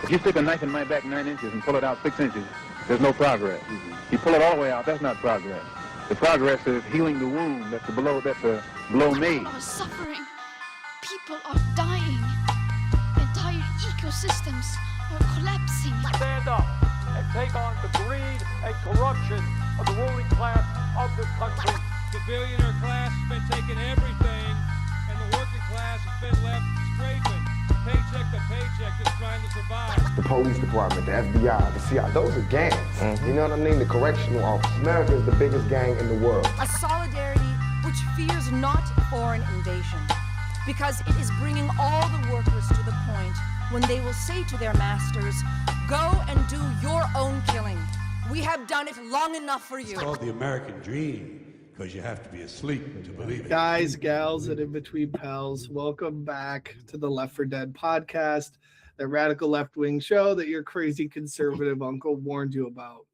If you stick a knife in my back 9 inches and pull it out 6 inches, there's no progress. You pull it all the way out, that's not progress. The progress is healing the wound that's a blow made. People are suffering. People are dying. Entire ecosystems are collapsing. Stand up and take on the greed and corruption of the ruling class of this country. The billionaire class has been taking everything, and the working class has been left scraping, paycheck to paycheck, just trying to survive. The police department, the FBI, the CIA, those are gangs. You know what I mean? The correctional office. America is the biggest gang in the world. A solidarity which fears not foreign invasion, because it is bringing all the workers to the point when they will say to their masters, go and do your own killing. We have done it long enough for you. It's called the American dream because you have to be asleep to believe it. Guys, gals, and in-between pals, welcome back to the Left 4 Dead podcast, the radical left-wing show that your crazy conservative uncle warned you about.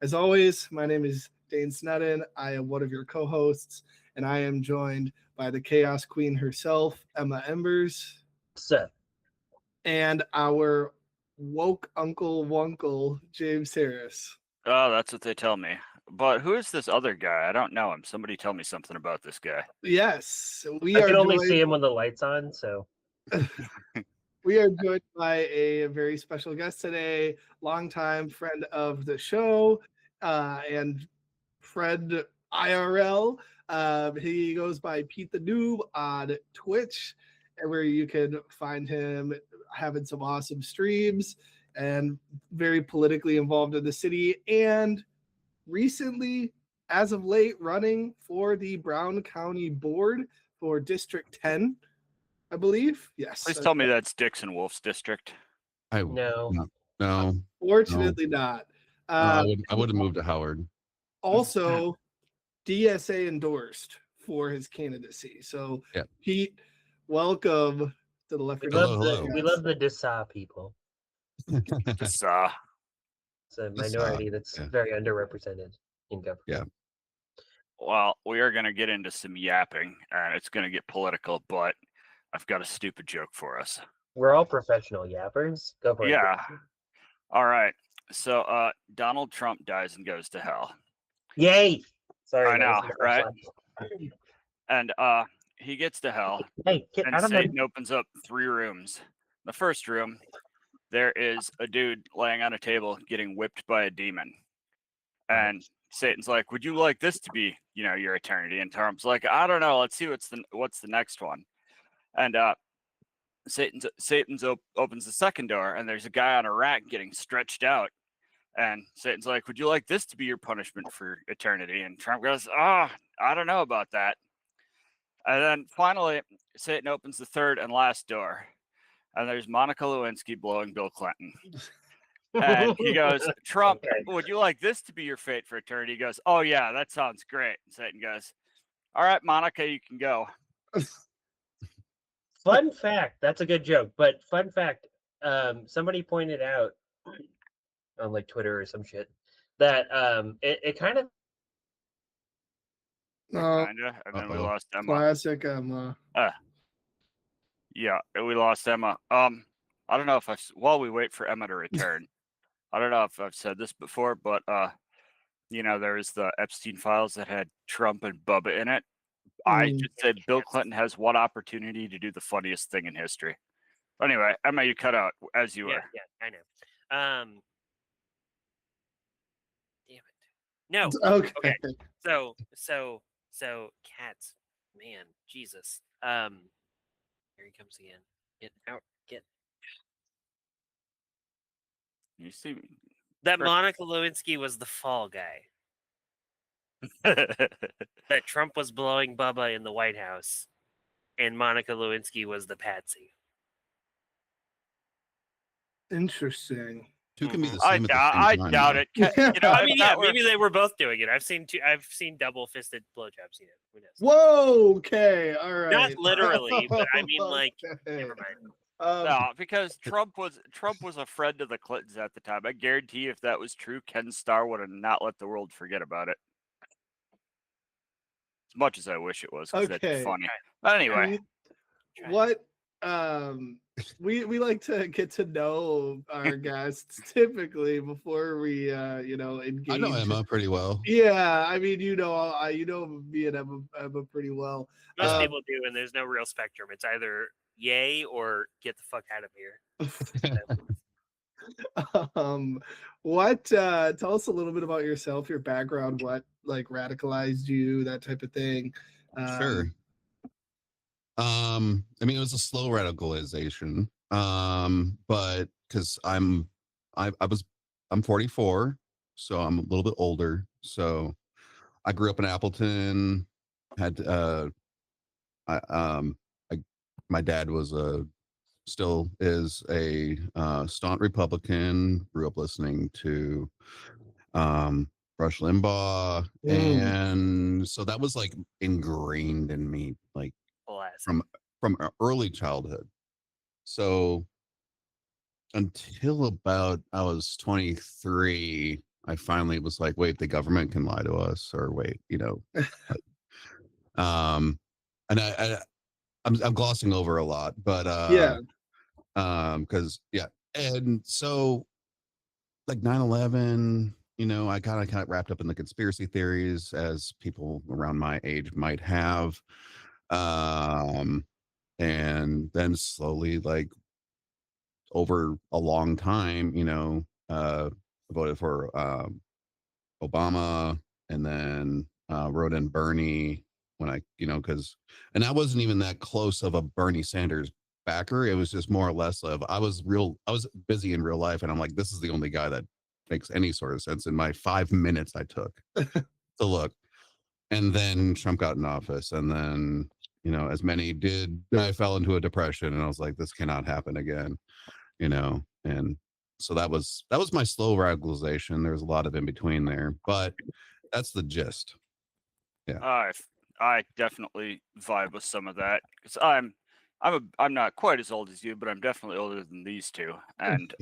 As always, my name is Dane Sneddon. I am one of your co-hosts, and I am joined by the Chaos Queen herself, Emma Embers. Sir. And our woke Uncle Wunkle, James Harris. Oh, that's what they tell me. But who is this other guy? I don't know him. Somebody tell me something about this guy. Yes, I can only see him when the light's on, so. We are joined by a very special guest today, longtime friend of the show, and friend IRL. He goes by PeteTheNoob on Twitch, where you can find him having some awesome streams and very politically involved in the city, and recently, as of late, running for the Brown County Board for District 10, I believe. Yes. Please tell me that's Dixon Wolf's district. No. Fortunately not. I would have moved to Howard. Also, DSA endorsed for his candidacy. So, yeah. Pete, welcome to the Left 4 Dead. We love the Disa people. Disa. It's a minority that's very underrepresented in government. Yeah. Well, we are going to get into some yapping, and it's going to get political, but I've got a stupid joke for us. We're all professional yappers. Go for it. Yeah. All right. So, Donald Trump dies and goes to hell. Yay! Sorry. I know, right? And he gets to hell. Hey, get and out of Satan opens up 3 rooms. The first room, there is a dude laying on a table getting whipped by a demon. And Satan's like, would you like this to be, your eternity? And Trump's like, I don't know. Let's see what's the next one. And Satan's opens the second door, and there's a guy on a rack getting stretched out. And Satan's like, would you like this to be your punishment for eternity? And Trump goes, I don't know about that. And then finally, Satan opens the third and last door. And there's Monica Lewinsky blowing Bill Clinton. And he goes, Trump, would you like this to be your fate for eternity? He goes, oh, yeah, that sounds great. And Satan goes, all right, Monica, you can go. Fun fact, that's a good joke. But fun fact, somebody pointed out on like Twitter or some shit that it kind of. Kinda. And then we lost Emma. Classic Emma. Yeah, we lost Emma. I don't know if while we wait for Emma to return, I don't know if I've said this before, but there's the Epstein files that had Trump and Bubba in it. I just said Bill Clinton has one opportunity to do the funniest thing in history. Anyway, Emma, you cut out as you were. Yeah, I know. Damn it. No. Okay. So cats, man, Jesus. Here he comes again. Get out. Get. You see that Monica Lewinsky was the fall guy. That Trump was blowing Bubba in the White House, and Monica Lewinsky was the patsy. Interesting. Two can be the same. I doubt it. Maybe they were both doing it. I've seen double-fisted blowjobs. Who knows? Whoa. Okay. All right. Not literally, but I mean, like, never mind. No, because Trump was a friend of the Clintons at the time. I guarantee you if that was true, Ken Starr would have not let the world forget about it. As much as I wish it was, because that'd be funny. But anyway. What we like to get to know our guests typically before we engage. I know Emma pretty well. Yeah, I mean, you know me and Emma pretty well. Most people do, and there's no real spectrum. It's either yay or get the fuck out of here. What tell us a little bit about yourself, your background, what like radicalized you, that type of thing. Sure. I mean, it was a slow radicalization. But because I'm 44, so I'm a little bit older. So I grew up in Appleton. Had my dad was still is a staunch Republican. Grew up listening to Rush Limbaugh, and so that was like ingrained in me, like from early childhood. So until about I was 23, I finally was like, wait, the government can lie to us, or wait, and I'm glossing over a lot, but because and so like 9/11, I kind of wrapped up in the conspiracy theories, as people around my age might have, and then slowly, like over a long time, voted for Obama, and then wrote in Bernie when and I wasn't even that close of a Bernie Sanders backer. It was just more or less of I was busy in real life, and I'm like, this is the only guy that makes any sort of sense in my 5 minutes I took to look. And then Trump got in office, and then as many did, I fell into a depression, and I was like, this cannot happen again, and so that was my slow radicalization. There's a lot of in between there, but that's the gist. Yeah. I definitely vibe with some of that, because I'm not quite as old as you, but I'm definitely older than these two. And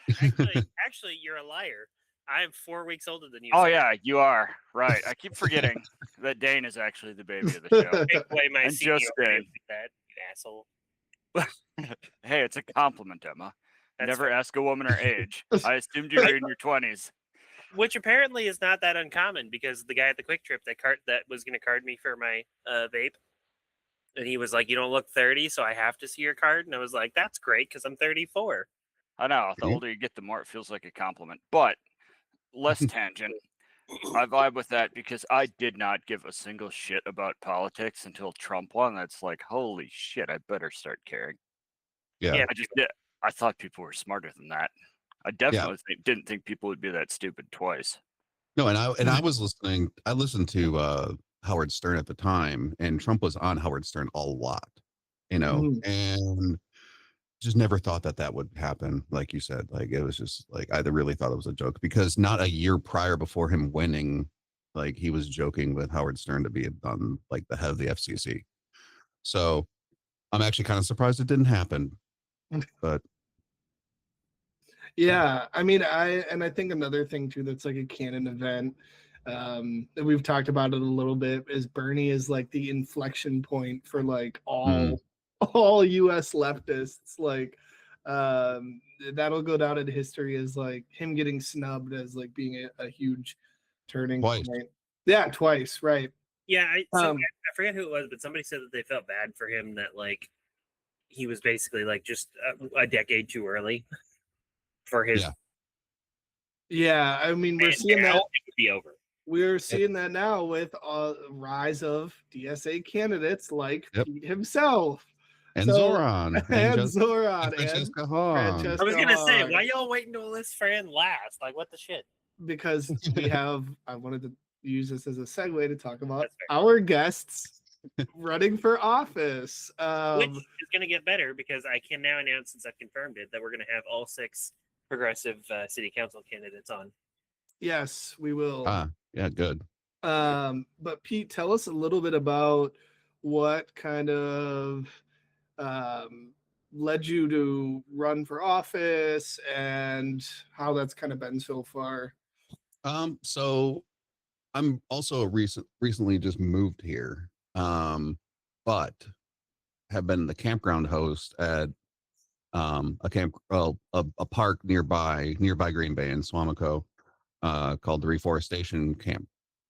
actually, you're a liar. I'm 4 weeks older than you. Oh yeah, you are right. I keep forgetting that Dane is actually the baby of the show. Take away my and just Dane. That you asshole. Hey, it's a compliment, Emma. That's Never fair. ask a woman her age. I assumed you were in your 20s. Which apparently is not that uncommon, because the guy at the Quick Trip that was going to card me for my vape, and he was like, "You don't look 30, so I have to see your card." And I was like, "That's great, because I'm 34." I know. The older you get, the more it feels like a compliment. But less tangent. I vibe with that, because I did not give a single shit about politics until Trump won. That's like, holy shit, I better start caring. Yeah. I thought people were smarter than that. I definitely didn't think people would be that stupid twice. No, and I was listening. I listened to Howard Stern at the time, and Trump was on Howard Stern a lot, and just never thought that would happen. Like you said, like it was just like I really thought it was a joke, because not a year prior, before him winning, like he was joking with Howard Stern to be on like the head of the FCC. So I'm actually kind of surprised it didn't happen, but. Yeah, I mean, I think another thing too that's like a canon event, that we've talked about it a little bit, is Bernie is like the inflection point for like all US leftists. Like that'll go down in history as like him getting snubbed as like being a huge turning point. Yeah, twice, right. Yeah, I forget who it was, but somebody said that they felt bad for him, that like he was basically like just a decade too early for his. Yeah, I mean, we're seeing that. It would be over. We're seeing that now with rise of DSA candidates like Pete himself. And Zoran. And Zoran. And Francesca Hahn. I was going to say, why y'all waiting to list Fran last? Like, what the shit? Because we have, I wanted to use this as a segue to talk about our guests running for office. Which is going to get better, because I can now announce, since I've confirmed it, that we're going to have all 6 progressive city council candidates on. Yes, we will. Yeah, good. But Pete, tell us a little bit about what kind of led you to run for office and how that's kind of been so far. So I'm also recently just moved here. But have been the campground host at a park nearby Green Bay in Swamico, called the Reforestation Camp.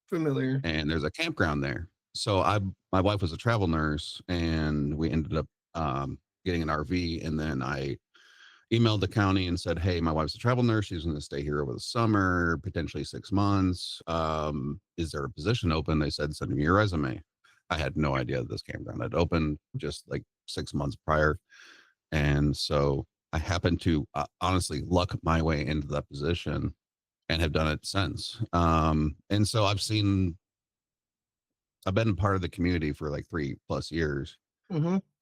Familiar. And there's a campground there. So my wife was a travel nurse, and we ended up getting an RV, and then I emailed the county and said, hey, my wife's a travel nurse. She's going to stay here over the summer, potentially 6 months. Is there a position open? They said, send me your resume. I had no idea that this campground had opened just like 6 months prior. And so I happened to honestly luck my way into that position and have done it since. And so I've been part of the community for like 3+ years,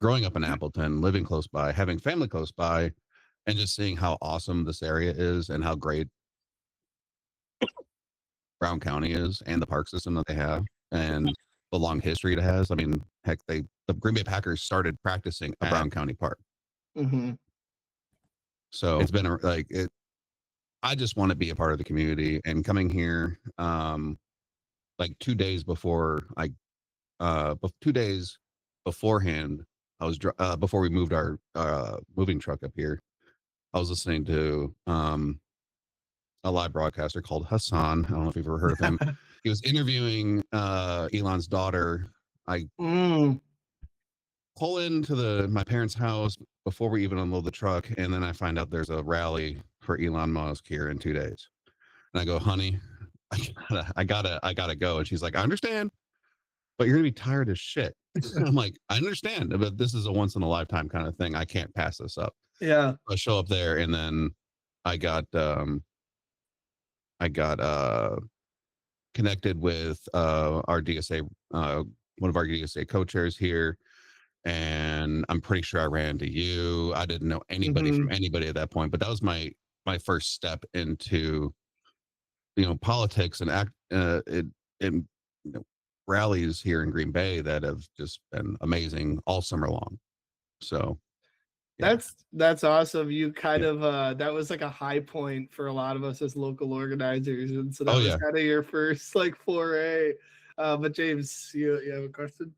growing up in Appleton, living close by, having family close by, and just seeing how awesome this area is and how great Brown County is and the park system that they have and the long history it has. I mean, heck, the Green Bay Packers started practicing at Brown County Park. So it's been I just want to be a part of the community, and coming here, like 2 days before 2 days beforehand, I was before we moved our moving truck up here, I was listening to a live broadcaster called Hassan. I don't know if you've ever heard of him. He was interviewing Elon's daughter. I pull into my parents' house before we even unload the truck, and then I find out there's a rally for Elon Musk here in 2 days. And I go, honey, I gotta go. And she's like, I understand, but you're gonna be tired as shit. I'm like, I understand, but this is a once in a lifetime kind of thing. I can't pass this up. Yeah. I show up there, and then I got connected with our DSA, one of our DSA co-chairs here, and I'm pretty sure I ran into you. I didn't know anybody from anybody at that point, but that was my first step into politics and rallies here in Green Bay that have just been amazing all summer long. So yeah. That's awesome. You kind of that was like a high point for a lot of us as local organizers, and so that was kind of your first like foray. But James, you have a question?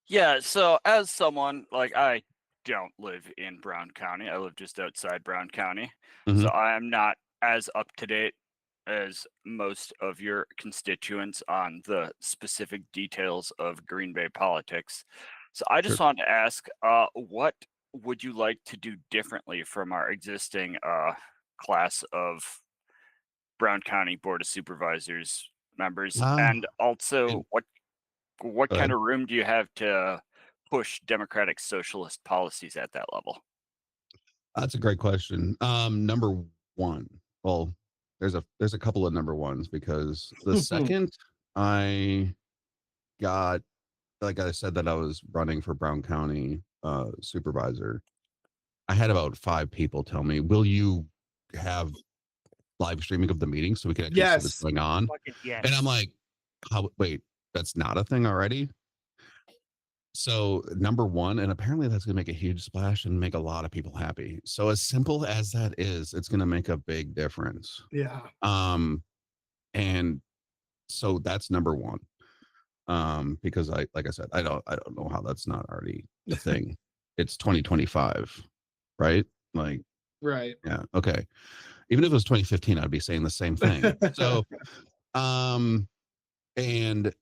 Yeah, so as someone like I don't live in Brown County. I live just outside Brown County. So I am not as up to date as most of your constituents on the specific details of Green Bay politics. So I just wanted to ask, what would you like to do differently from our existing class of Brown County Board of Supervisors members? And also, what kind of room do you have to push democratic socialist policies at that level? That's a great question. Number one, well, there's a couple of number ones, because the second I got, like I said, that I was running for Brown County supervisor, I had about 5 people tell me, will you have live streaming of the meeting so we can actually see what's going on? And I'm like, wait, that's not a thing already? So number one, and apparently that's going to make a huge splash and make a lot of people happy. So as simple as that is, it's going to make a big difference. Yeah. And so that's number one. Because like I said, I don't know how that's not already a thing. It's 2025, right? Like, right. Yeah. Okay. Even if it was 2015, I'd be saying the same thing. So, and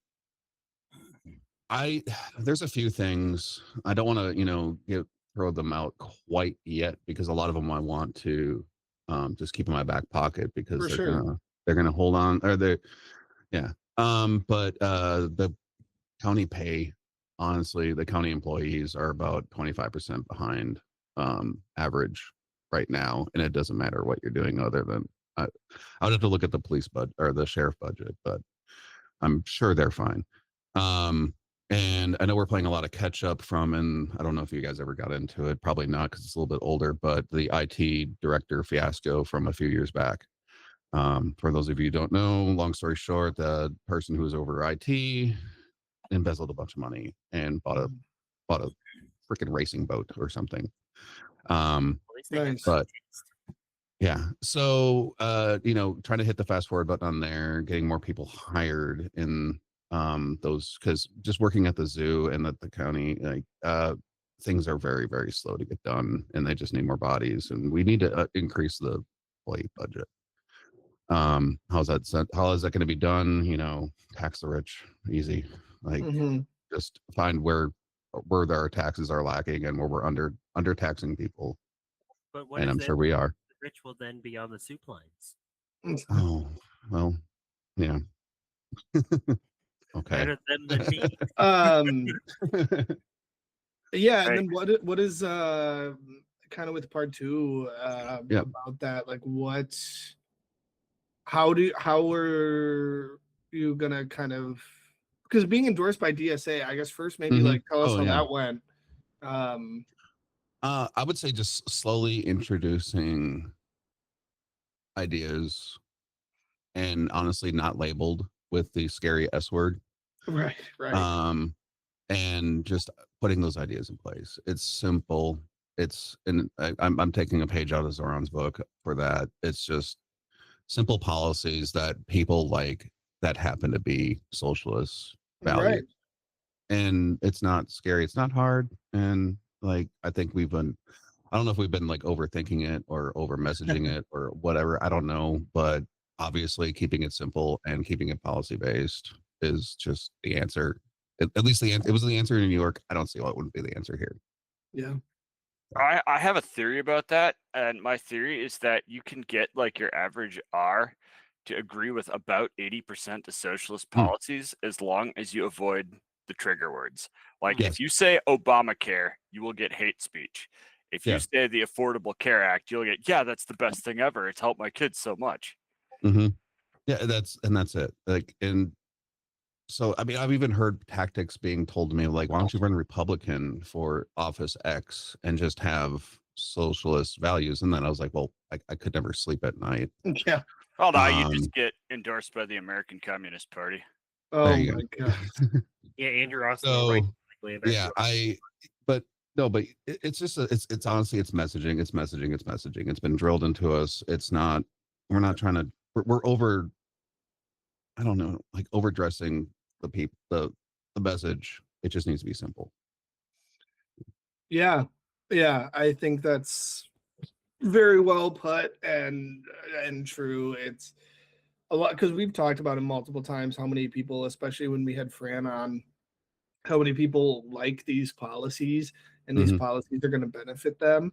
there's a few things I don't want to, throw them out quite yet, because a lot of them I want to just keep in my back pocket, because they're gonna hold on, or but the county pay, honestly, the county employees are about 25% behind average right now, and it doesn't matter what you're doing other than I would have to look at the police budget or the sheriff budget, but I'm sure they're fine. And I know we're playing a lot of catch up from, and I don't know if you guys ever got into it, probably not, because it's a little bit older, but the IT director fiasco from a few years back. For those of you who don't know, long story short, the person who was over IT embezzled a bunch of money and bought a freaking racing boat or something. But yeah, so trying to hit the fast forward button on there, getting more people hired in Those, because just working at the zoo and at the county, like things are very, very slow to get done, and they just need more bodies, and we need to increase the employee budget. How is that going to be done? Tax the rich, easy. Like just find where our taxes are lacking and where we're under taxing people. But what And is I'm it? sure we are. The rich will then be on the soup lines. Oh, well, yeah. Okay. Better them than me. Yeah, and then what is kind of with part 2 about that? Like how are you gonna kind of, because being endorsed by DSA, I guess first maybe like tell us how that went. I would say just slowly introducing ideas, and honestly not labeled with the scary S word. Right. And just putting those ideas in place. It's simple. I'm taking a page out of Zoran's book for that. It's just simple policies that people like, that happen to be socialist values. Right. And it's not scary. It's not hard. And like, I think I don't know if we've been like overthinking it or over messaging it or whatever. I don't know, but obviously keeping it simple and keeping it policy based is just the answer. At least it was the answer in New York. I don't see why it wouldn't be the answer here. Yeah. I have a theory about that, and my theory is that you can get like your average R to agree with about 80% of socialist policies as long as you avoid the trigger words. Like if you say Obamacare, you will get hate speech. If you say the Affordable Care Act, you'll get, yeah, that's the best thing ever. It's helped my kids so much. Yeah, that's it. Like, and so, I mean, I've even heard tactics being told to me, like, why don't you run Republican for office X and just have socialist values? And then I was like, well, I could never sleep at night. Yeah. Oh, no, you just get endorsed by the American Communist Party. Oh my God. Yeah, Andrew Austin. So, yeah, but it's just, it's honestly, it's messaging. It's been drilled into us. We're not trying to, we're over, I don't know, like overdressing the people, the message. It just needs to be simple. Yeah, I think that's very well put and true. It's a lot, because we've talked about it multiple times, how many people, especially when we had Fran on, how many people like these policies, and these policies are going to benefit them,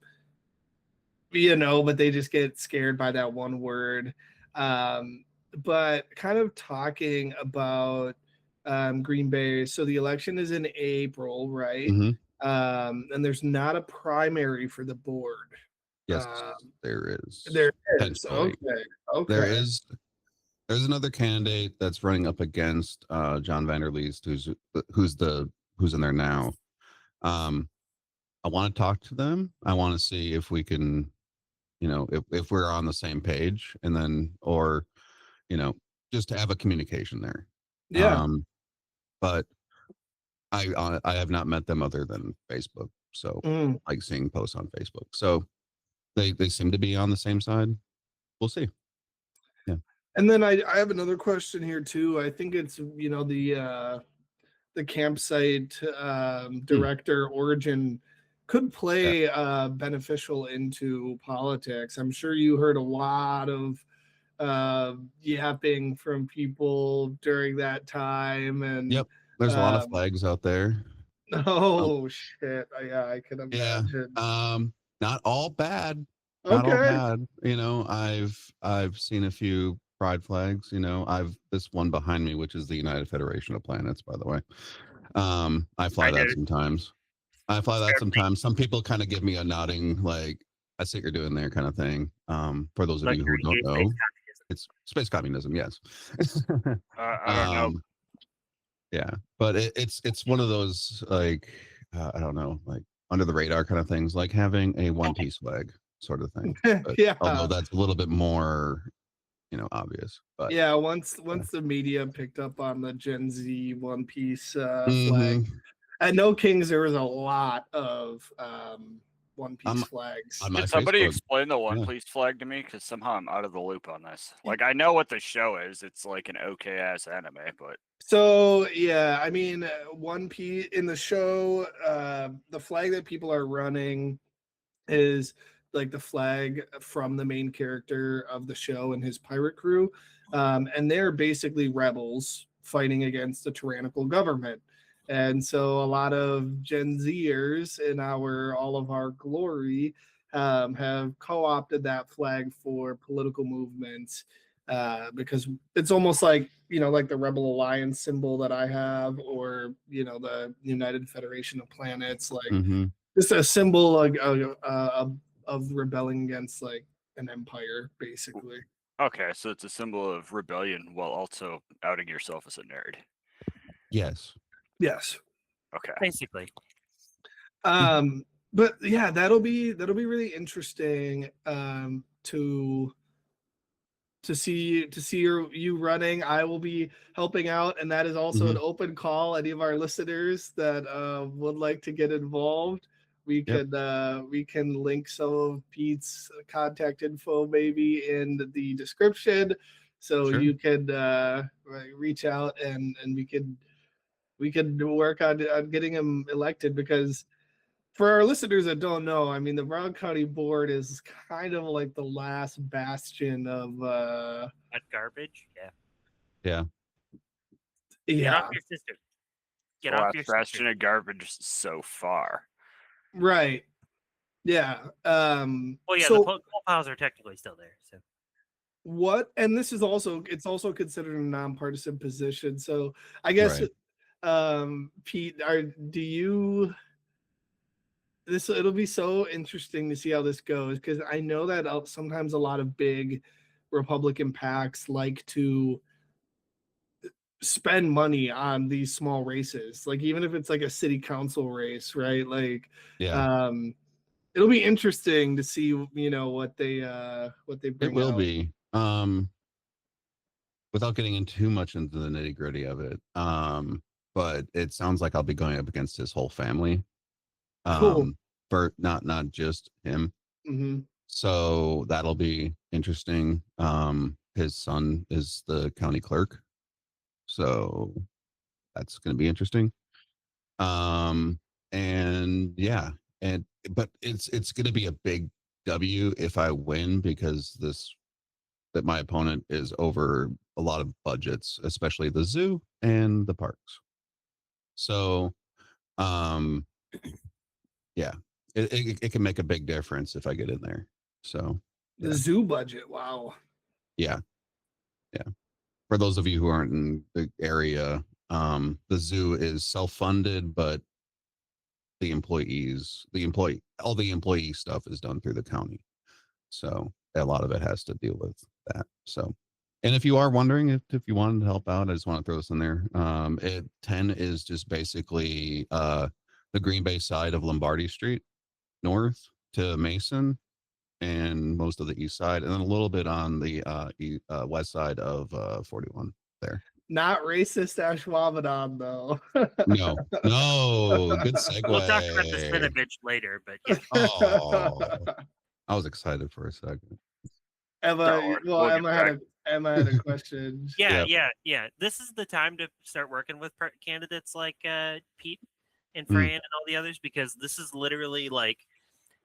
but they just get scared by that one word. But kind of talking about Green Bay, so the election is in April, right? And there's not a primary for the board. Yes, there is. There is. Okay. There's another candidate that's running up against John Vanderleest, who's in there now. I want to talk to them. I want to see if we can, if we're on the same page, and then, or, just to have a communication there. Yeah. But I have not met them other than Facebook. So like seeing posts on Facebook. So they seem to be on the same side. We'll see. Yeah. And then I have another question here too. I think it's, the campsite director Origin could play beneficial into politics. I'm sure you heard a lot of yapping from people during that time, and there's a lot of flags out there. Oh shit! Yeah, I can imagine. Not all bad. Okay. Not all bad. I've seen a few pride flags. I've this one behind me, which is the United Federation of Planets, by the way. I fly that sometimes. Some people kind of give me a nodding, like, I see what you're doing there, kind of thing. For those of you who don't know, it's space communism. Yes. I don't know. Yeah, but it's one of those, like, I don't know, like under the radar kind of things, like having a One Piece flag sort of thing. But, yeah. Although that's a little bit more, obvious. But yeah, once the media picked up on the Gen Z One Piece flag, at No Kings there was a lot of One Piece flags. On my Can somebody Facebook, explain the One yeah. Piece flag to me? Because somehow I'm out of the loop on this. Like, I know what the show is. It's like an okay ass anime, but So yeah, I mean, One Piece in the show, the flag that people are running is like the flag from the main character of the show and his pirate crew, and they're basically rebels fighting against a tyrannical government. And so a lot of Gen Zers in all of our glory have co-opted that flag for political movements, because it's almost like, like the Rebel Alliance symbol that I have, or the United Federation of Planets, like Mm-hmm. just a symbol of rebelling against like an empire, basically. okay, so it's a symbol of rebellion while also outing yourself as a nerd. Yes. Yes. Okay. Basically. But yeah, that'll be really interesting to see you running. I will be helping out, and that is also an open call. Any of our listeners that would like to get involved, we can link some of Pete's contact info maybe in the description, so you can reach out and we could work on getting him elected, because for our listeners that don't know, I mean, the Brown County Board is kind of like the last bastion of that garbage. Yeah. Yeah. Get off your sister. Get off your bastion of garbage so far. Right. Yeah. Well, yeah, so the coal piles are technically still there. So what? And this is it's also considered a nonpartisan position. So I guess, Pete, do you? It'll be so interesting to see how this goes, because I know that sometimes a lot of big Republican PACs like to spend money on these small races, like even if it's like a city council race, right? Like, it'll be interesting to see, what they bring. It will out. be. Without getting in too much into the nitty gritty of it, but it sounds like I'll be going up against his whole family. Cool. For not just him. Mm-hmm. So that'll be interesting. His son is the county clerk, so that's going to be interesting. And yeah, but it's going to be a big W if I win, because that my opponent is over a lot of budgets, especially the zoo and the parks. So, yeah, it can make a big difference if I get in there. So the zoo budget, wow. Yeah. For those of you who aren't in the area, the zoo is self-funded, but all the employee stuff is done through the county. So a lot of it has to deal with that. So, and if you are wondering if you wanted to help out, I just want to throw this in there. 10 is just basically the Green Bay side of Lombardy Street, north to Mason, and most of the east side, and then a little bit on the west side of 41 there. Not racist Ashwaubenon, though. No, good segue. We'll talk about the Spinovich later, but yeah. Oh, I was excited for a second. Emma had a question. Yeah. This is the time to start working with candidates like Pete and Fran and all the others, because this is literally like,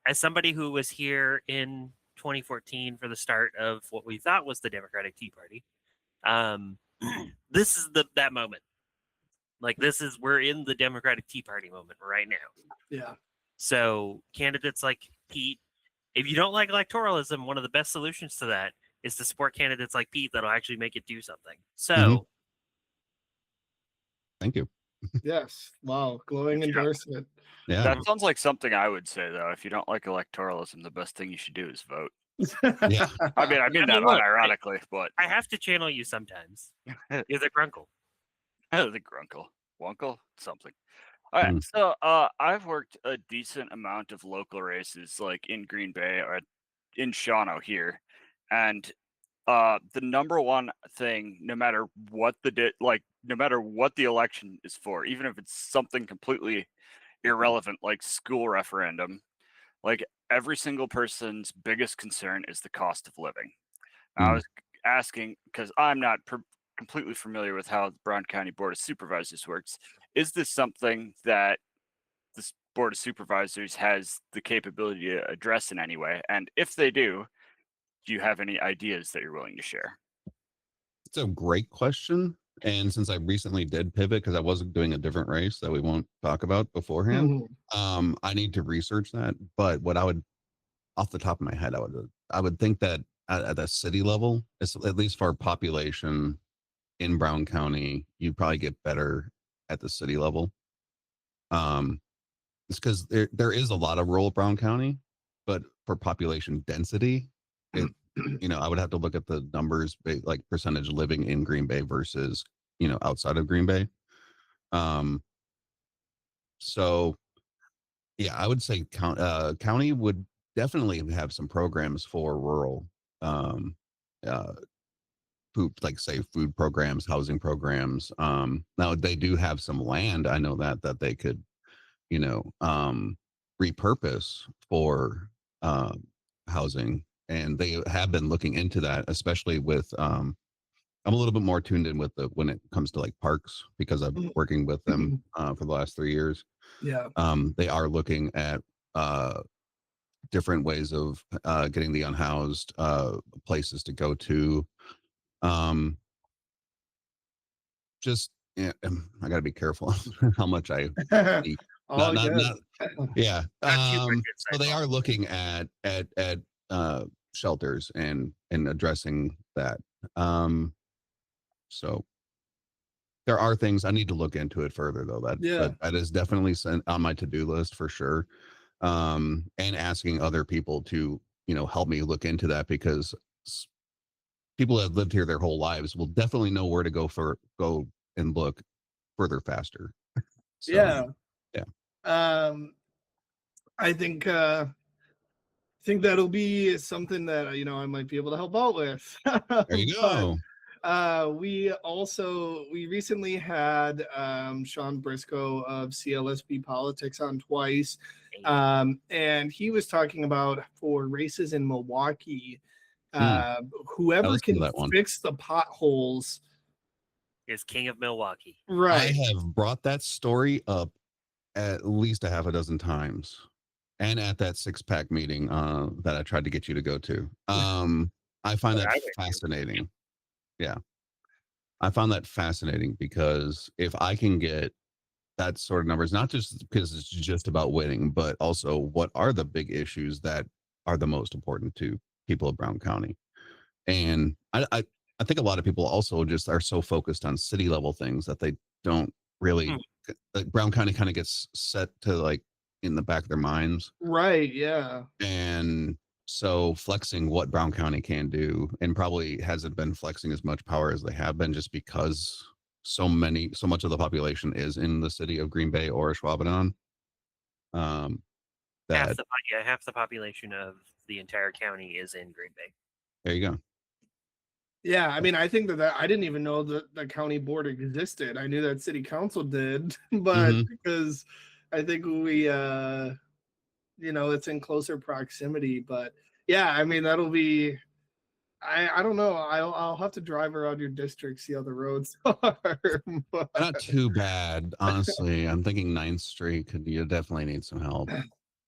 as somebody who was here in 2014 for the start of what we thought was the Democratic Tea Party, this is that moment. Like, we're in the Democratic Tea Party moment right now. Yeah. So candidates like Pete, if you don't like electoralism, one of the best solutions to that is to support candidates like Pete that'll actually make it do something. So thank you. Yes. Wow. Glowing endorsement. Yeah. That sounds like something I would say, though. If you don't like electoralism, the best thing you should do is vote. Yeah. I mean that look, unironically, but I have to channel you sometimes. You're the grunkle. The grunkle. Wunkle? Something. All right, so I've worked a decent amount of local races, like in Green Bay or in Shawano here, and the number one thing, no matter what the election is for, even if it's something completely irrelevant like school referendum, Like every single person's biggest concern is the cost of living. I Mm. was asking because I'm not completely familiar with how the Brown County Board of Supervisors works. Is this something that this Board of Supervisors has the capability to address in any way? And if they do you have any ideas that you're willing to share? It's a great question. And since I recently did pivot because I was doing a different race that we won't talk about beforehand, I need to research that. But what I would, off the top of my head, I would think that at the city level, it's at least for population in Brown County, you'd probably get better at the city level. It's because there is a lot of rural Brown County, but for population density, it I would have to look at the numbers like percentage living in Green Bay versus outside of Green Bay. So yeah, I would say county would definitely have some programs for rural uh food, like say food programs, housing programs. Now they do have some land, I know that they could repurpose for housing, and they have been looking into that, especially with I'm a little bit more tuned in with when it comes to like parks because I'm working with them for the last 3 years. Yeah. They are looking at different ways of getting the unhoused places to go to. Just yeah, I gotta be careful how much I speak. All Not good. yeah. Not too much So they are looking at shelters and addressing that. So there are things I need to look into it further though. Yeah. That is definitely on my to-do list for sure. And asking other people to help me look into that because people that have lived here their whole lives will definitely know where to go and look further faster. So, Yeah. yeah. I think that'll be something that I might be able to help out with. There you go. We recently had Sean Briscoe of CLSB Politics on twice, and he was talking about for races in Milwaukee, whoever can fix the potholes is king of Milwaukee. Right. I have brought that story up at least a half a dozen times, and at that 6-pack meeting that I tried to get you to go to. I find that fascinating. Yeah. I found that fascinating because if I can get that sort of numbers, not just because it's just about winning, but also what are the big issues that are the most important to people of Brown County. And I think a lot of people also just are so focused on city level things that they don't really, like Brown County kind of gets set to like in the back of their minds. Right. Yeah. And so flexing what Brown County can do, and probably hasn't been flexing as much power as they have been just because so much of the population is in the city of Green Bay or Schwabenau. Half the population of the entire county is in Green Bay. There you go. Yeah, I mean, I think that I didn't even know that the county board existed. I knew that city council did, but because I think we, it's in closer proximity. But yeah, I mean, that'll be. I don't know. I'll have to drive around your district, see how the roads are. But... Not too bad, honestly. I'm thinking 9th Street you definitely need some help.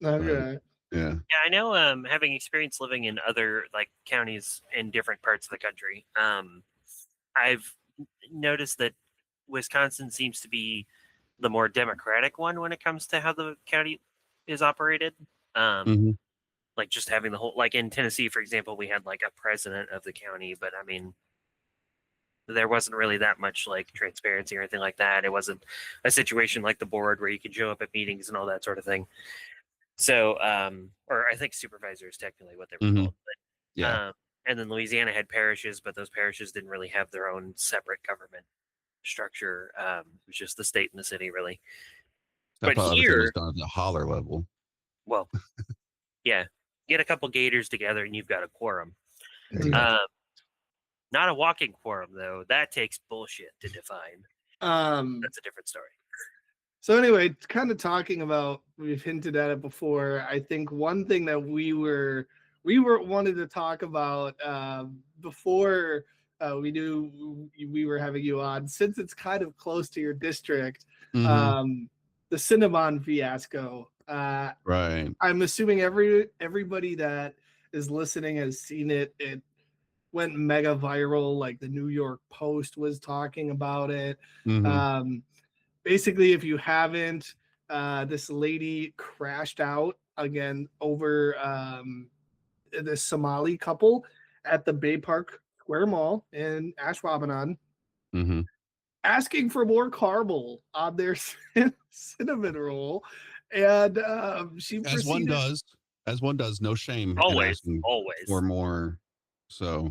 Okay. Yeah. Yeah, I know. Having experience living in other like counties in different parts of the country, I've noticed that Wisconsin seems to be the more democratic one when it comes to how the county is operated. Like just having the whole, like in Tennessee, for example, we had like a president of the county, but I mean, there wasn't really that much like transparency or anything like that. It wasn't a situation like the board where you could show up at meetings and all that sort of thing. So, or I think supervisor is technically what they were called. But, yeah. And then Louisiana had parishes, but those parishes didn't really have their own separate government structure. It was just the state and the city, really. But here, was done at the holler level. Well, yeah, get a couple gators together and you've got a quorum. Not a walking quorum, though. That takes bullshit to define. That's a different story. So anyway, kind of talking about, we've hinted at it before. I think one thing that we were wanted to talk about before we were having you on, since it's kind of close to your district, the Cinnabon fiasco. Right. I'm assuming everybody that is listening has seen it. It went mega viral. Like the New York Post was talking about it. Basically, if you haven't, this lady crashed out again over the Somali couple at the Bay Park Square Mall in Ashwaubenon, asking for more caramel on their cinnamon roll, and she as one does, no shame in asking for more. So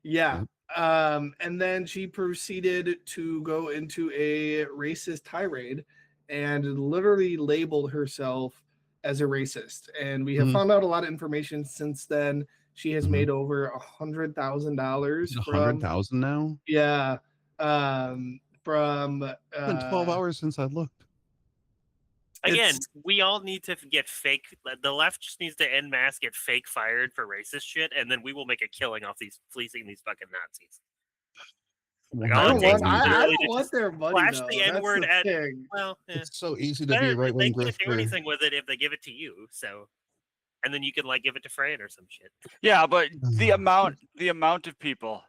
yeah. And then she proceeded to go into a racist tirade and literally labeled herself as a racist. And we have found out a lot of information since then. She has made over $100,000 from $100,000 now. Yeah. From it's been 12 hours since I looked. Again, we all need to get fake. The left just needs to en masse get fake fired for racist shit, and then we will make a killing off these fleecing these fucking Nazis. Like, I don't want their money. Flash Though. the N word at. Thing. Well, it's so easy to be a right wing grifter. They can't do anything with it if they give it to you. So, and then you can like give it to Fran or some shit. Yeah, but the amount of people.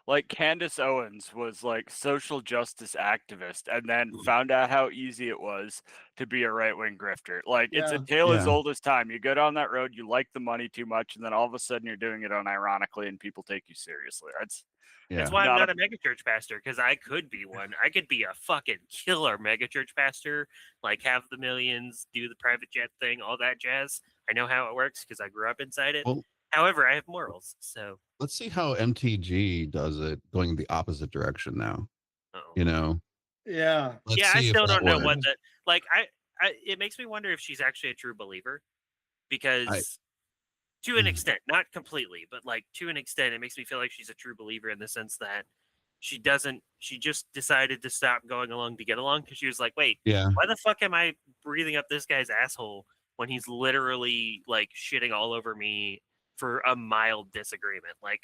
Like Candace Owens was like social justice activist and then found out how easy it was to be a right-wing grifter. Like it's a tale as old as time. You go down that road, you like the money too much, and then all of a sudden you're doing it unironically and people take you seriously. That's why I'm not a megachurch pastor, because I could be one. I could be a fucking killer megachurch pastor, like have the millions, do the private jet thing, all that jazz. I know how it works because I grew up inside it. Well, however, I have morals, so let's see how MTG does it going the opposite direction now. You know? Yeah. I still don't know what that like. I it makes me wonder if she's actually a true believer, because to an extent, not completely, but like to an extent, it makes me feel like she's a true believer in the sense that she just decided to stop going along to get along, because she was like, wait, why the fuck am I breathing up this guy's asshole when he's literally like shitting all over me for a mild disagreement? Like,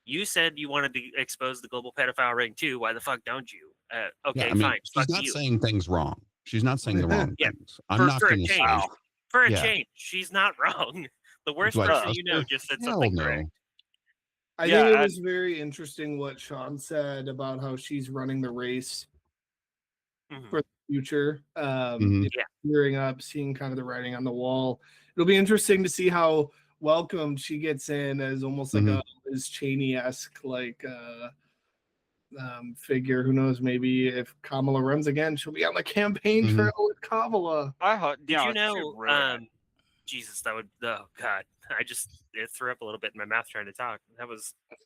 you said you wanted to expose the global pedophile ring too. Why the fuck don't you? Okay, fine. She's not saying things wrong. She's not saying the wrong things. I'm not for going to say. For a change, she's not wrong. The worst person you know just said something correct. I think it was very interesting what Sean said about how she's running the race for the future. Gearing up, seeing kind of the writing on the wall. It'll be interesting to see how welcomed she gets in as almost like a Liz Cheney-esque like figure. Who knows? Maybe if Kamala runs again, she'll be on the campaign trail with Kamala. Did you know? Jesus, that would. Oh God, it threw up a little bit in my mouth trying to talk.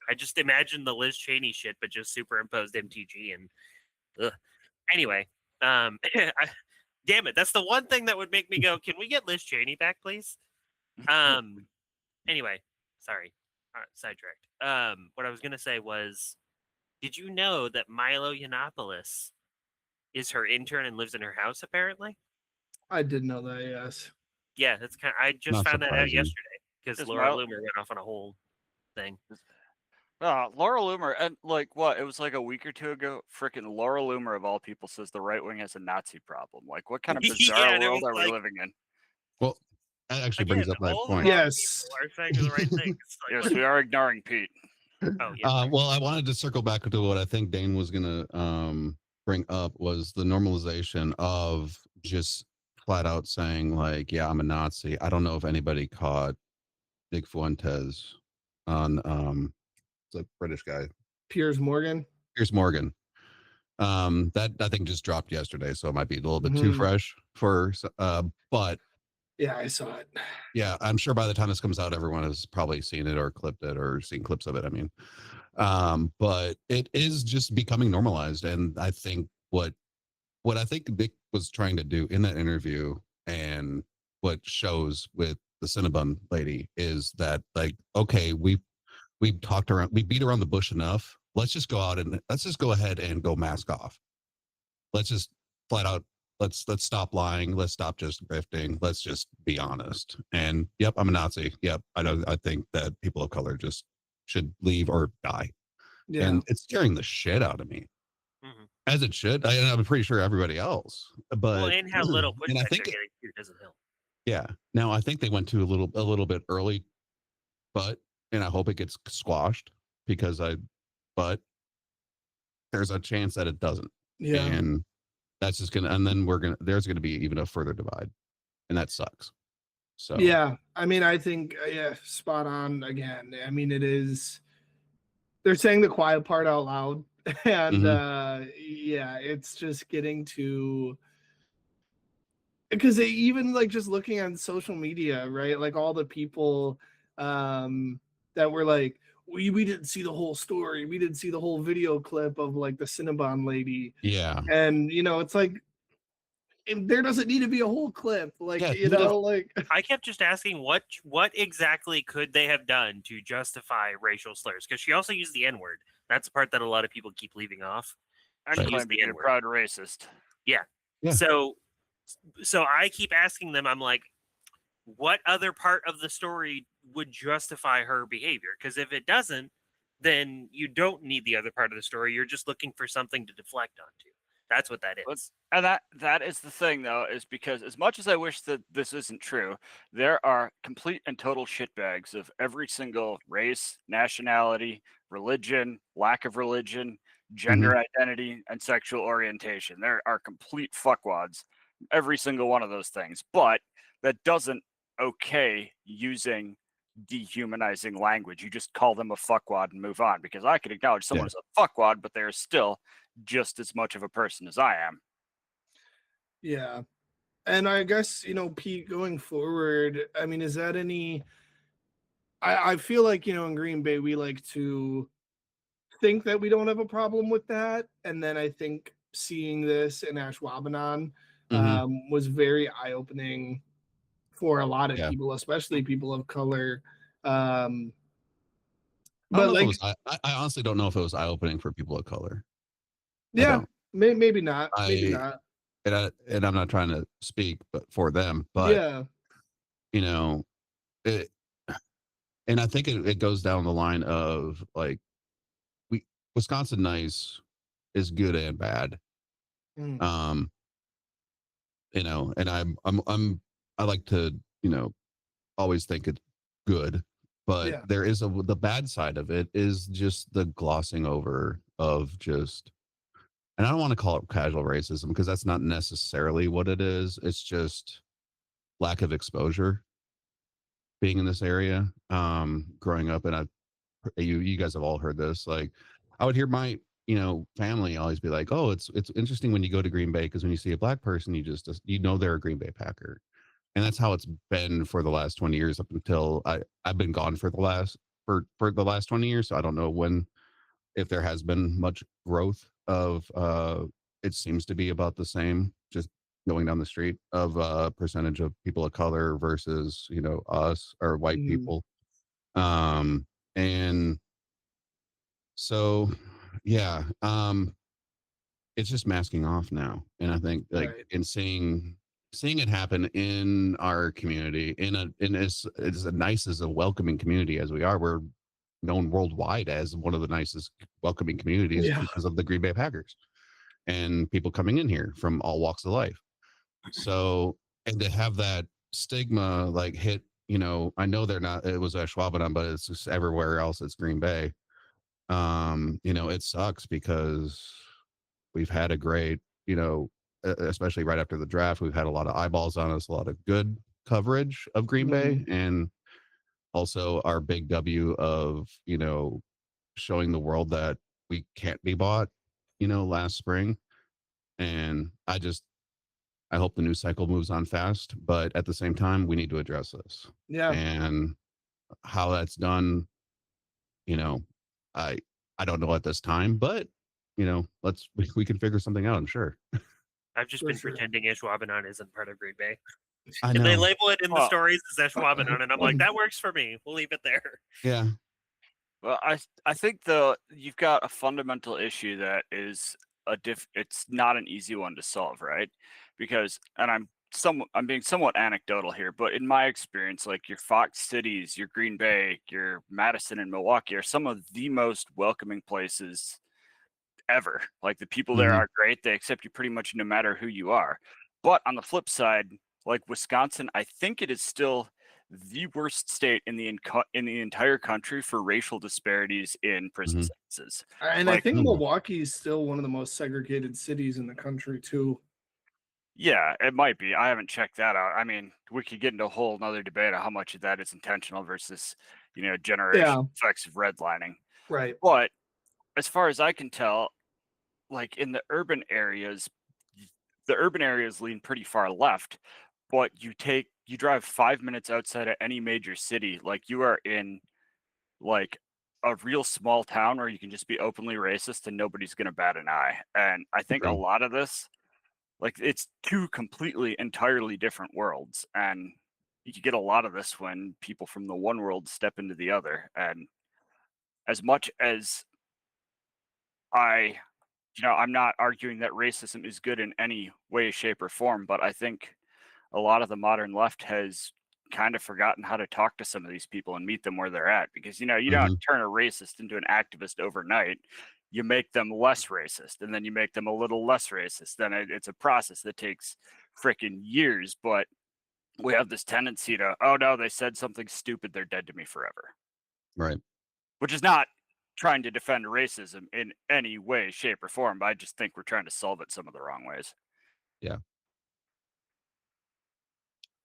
I just imagined the Liz Cheney shit, but just superimposed MTG and. Anyway, damn it, that's the one thing that would make me go, can we get Liz Cheney back, please? Anyway, sorry, sidetracked. What I was gonna say was, did you know that Milo Yiannopoulos is her intern and lives in her house? Apparently, I did know that. Yes. Yeah, that's kind. I just found that out yesterday because Laura Loomer went off on a whole thing. Laura Loomer, and like what? It was like a week or two ago. Freaking Laura Loomer of all people says the right wing has a Nazi problem. Like, what kind of bizarre world are we living in? Well, that actually brings up that point. Yes, are saying the right thing. Yes, we are ignoring Pete. Oh, yeah. Well, I wanted to circle back to what I think Dane was going to bring up was the normalization of just flat out saying like, yeah, I'm a Nazi. I don't know if anybody caught Nick Fuentes on the British guy. Piers Morgan. That thing just dropped yesterday, so it might be a little bit too fresh for but yeah, I saw it. Yeah, I'm sure by the time this comes out, everyone has probably seen it or clipped it or seen clips of it. I mean, but it is just becoming normalized, and I think what I think Nick was trying to do in that interview, and what shows with the Cinnabon lady, is that like, okay, we talked around, we beat around the bush enough. Let's just go out and let's just go ahead and go mask off. Let's just flat out let's stop lying. Let's stop just grifting. Let's just be honest. And yep, I'm a Nazi. Yep, I think that people of color just should leave or die. Yeah. And it's scaring the shit out of me, as it should. I'm pretty sure everybody else. But Well, and how little and I pushback think they're getting too doesn't help. yeah. Now I think they went to a little bit early, and I hope it gets squashed because but there's a chance that it doesn't. Yeah. And that's just gonna, and then there's gonna be even a further divide, and that sucks. So Yeah, I mean, I think yeah, spot on again. I mean, it is. They're saying the quiet part out loud, and yeah, it's just getting to because they even like just looking on social media, right? Like all the people that were like, we didn't see the whole story, we didn't see the whole video clip of like the Cinnabon lady, yeah, and it's like there doesn't need to be a whole clip, like like I kept just asking what exactly could they have done to justify racial slurs, because she also used the N-word. That's the part that a lot of people keep leaving off. And She claim used to the be a N-word. proud racist. Yeah. So I keep asking them, I'm like, what other part of the story would justify her behavior? Because if it doesn't, then you don't need the other part of the story. You're just looking for something to deflect onto. That's what that is. And that is the thing, though, is because as much as I wish that this isn't true, there are complete and total shitbags of every single race, nationality, religion, lack of religion, gender identity, and sexual orientation. There are complete fuckwads, every single one of those things. But that doesn't okay using dehumanizing language. You just call them a fuckwad and move on, because I could acknowledge someone as a fuckwad, but they're still just as much of a person as I am. Yeah. And I guess, Pete, going forward, I mean, is that any I feel like, in Green Bay we like to think that we don't have a problem with that. And then I think seeing this in Ashwaubenon was very eye-opening for a lot of people, especially people of color. But like, I honestly don't know if it was eye-opening for people of color. Yeah, maybe not. Maybe not. And I'm not trying to speak but for them, but yeah, it, and I think it goes down the line of like Wisconsin nice is good and bad. Mm. And I like to, always think it's good, but there is the bad side of it is just the glossing over of just, and I don't want to call it casual racism because that's not necessarily what it is. It's just lack of exposure being in this area. Growing up, and you guys have all heard this. Like, I would hear my family always be like, "Oh, it's interesting when you go to Green Bay because when you see a black person, you know they're a Green Bay Packer," and that's how it's been for the last 20 years up until I've been gone for the last 20 years, so I don't know if there has been much growth of it seems to be about the same, just going down the street of percentage of people of color versus us or white people. And so yeah, it's just masking off now. And I think in seeing it happen in our community, in as nice as a welcoming community as we are, we're known worldwide as one of the nicest welcoming communities because of the Green Bay Packers and people coming in here from all walks of life. So, and to have that stigma like hit, I know it was Ashwaubenon, but it's just everywhere else. It's Green Bay. It sucks because we've had a great, especially right after the draft, we've had a lot of eyeballs on us, a lot of good coverage of Green Bay, and also our big W of, showing the world that we can't be bought, last spring. And I hope the news cycle moves on fast, but at the same time, we need to address this. Yeah. And how that's done, I don't know at this time, but we can figure something out, I'm sure. I've just been pretending Ashwaubenon isn't part of Green Bay. I And know. they label it in the stories as Ashwaubenon, and I'm like, that works for me. We'll leave it there. Yeah. Well, I think you've got a fundamental issue that is it's not an easy one to solve, right? because, and I'm being somewhat anecdotal here, but in my experience, like your Fox cities, your Green Bay, your Madison and Milwaukee are some of the most welcoming places ever. Like the people there are great. They accept you pretty much no matter who you are. But on the flip side, like Wisconsin, I think it is still the worst state in the entire country for racial disparities in prison sentences. And like, I think Milwaukee is still one of the most segregated cities in the country too. Yeah, it might be. I haven't checked that out. I mean, we could get into a whole nother debate on how much of that is intentional versus, generational effects of redlining. Right. But as far as I can tell, like in the urban areas lean pretty far left, but you drive 5 minutes outside of any major city, like you are in like a real small town where you can just be openly racist and nobody's going to bat an eye. And I think a lot of this, like it's two completely entirely different worlds, and you get a lot of this when people from the one world step into the other. And as much as I'm not arguing that racism is good in any way, shape, or form, but I think a lot of the modern left has kind of forgotten how to talk to some of these people and meet them where they're at, because you don't turn a racist into an activist overnight. You make them less racist, and then you make them a little less racist. Then it's a process that takes freaking years. But we have this tendency to, oh no, they said something stupid, they're dead to me forever. Right. Which is not trying to defend racism in any way, shape, or form, but I just think we're trying to solve it some of the wrong ways. Yeah.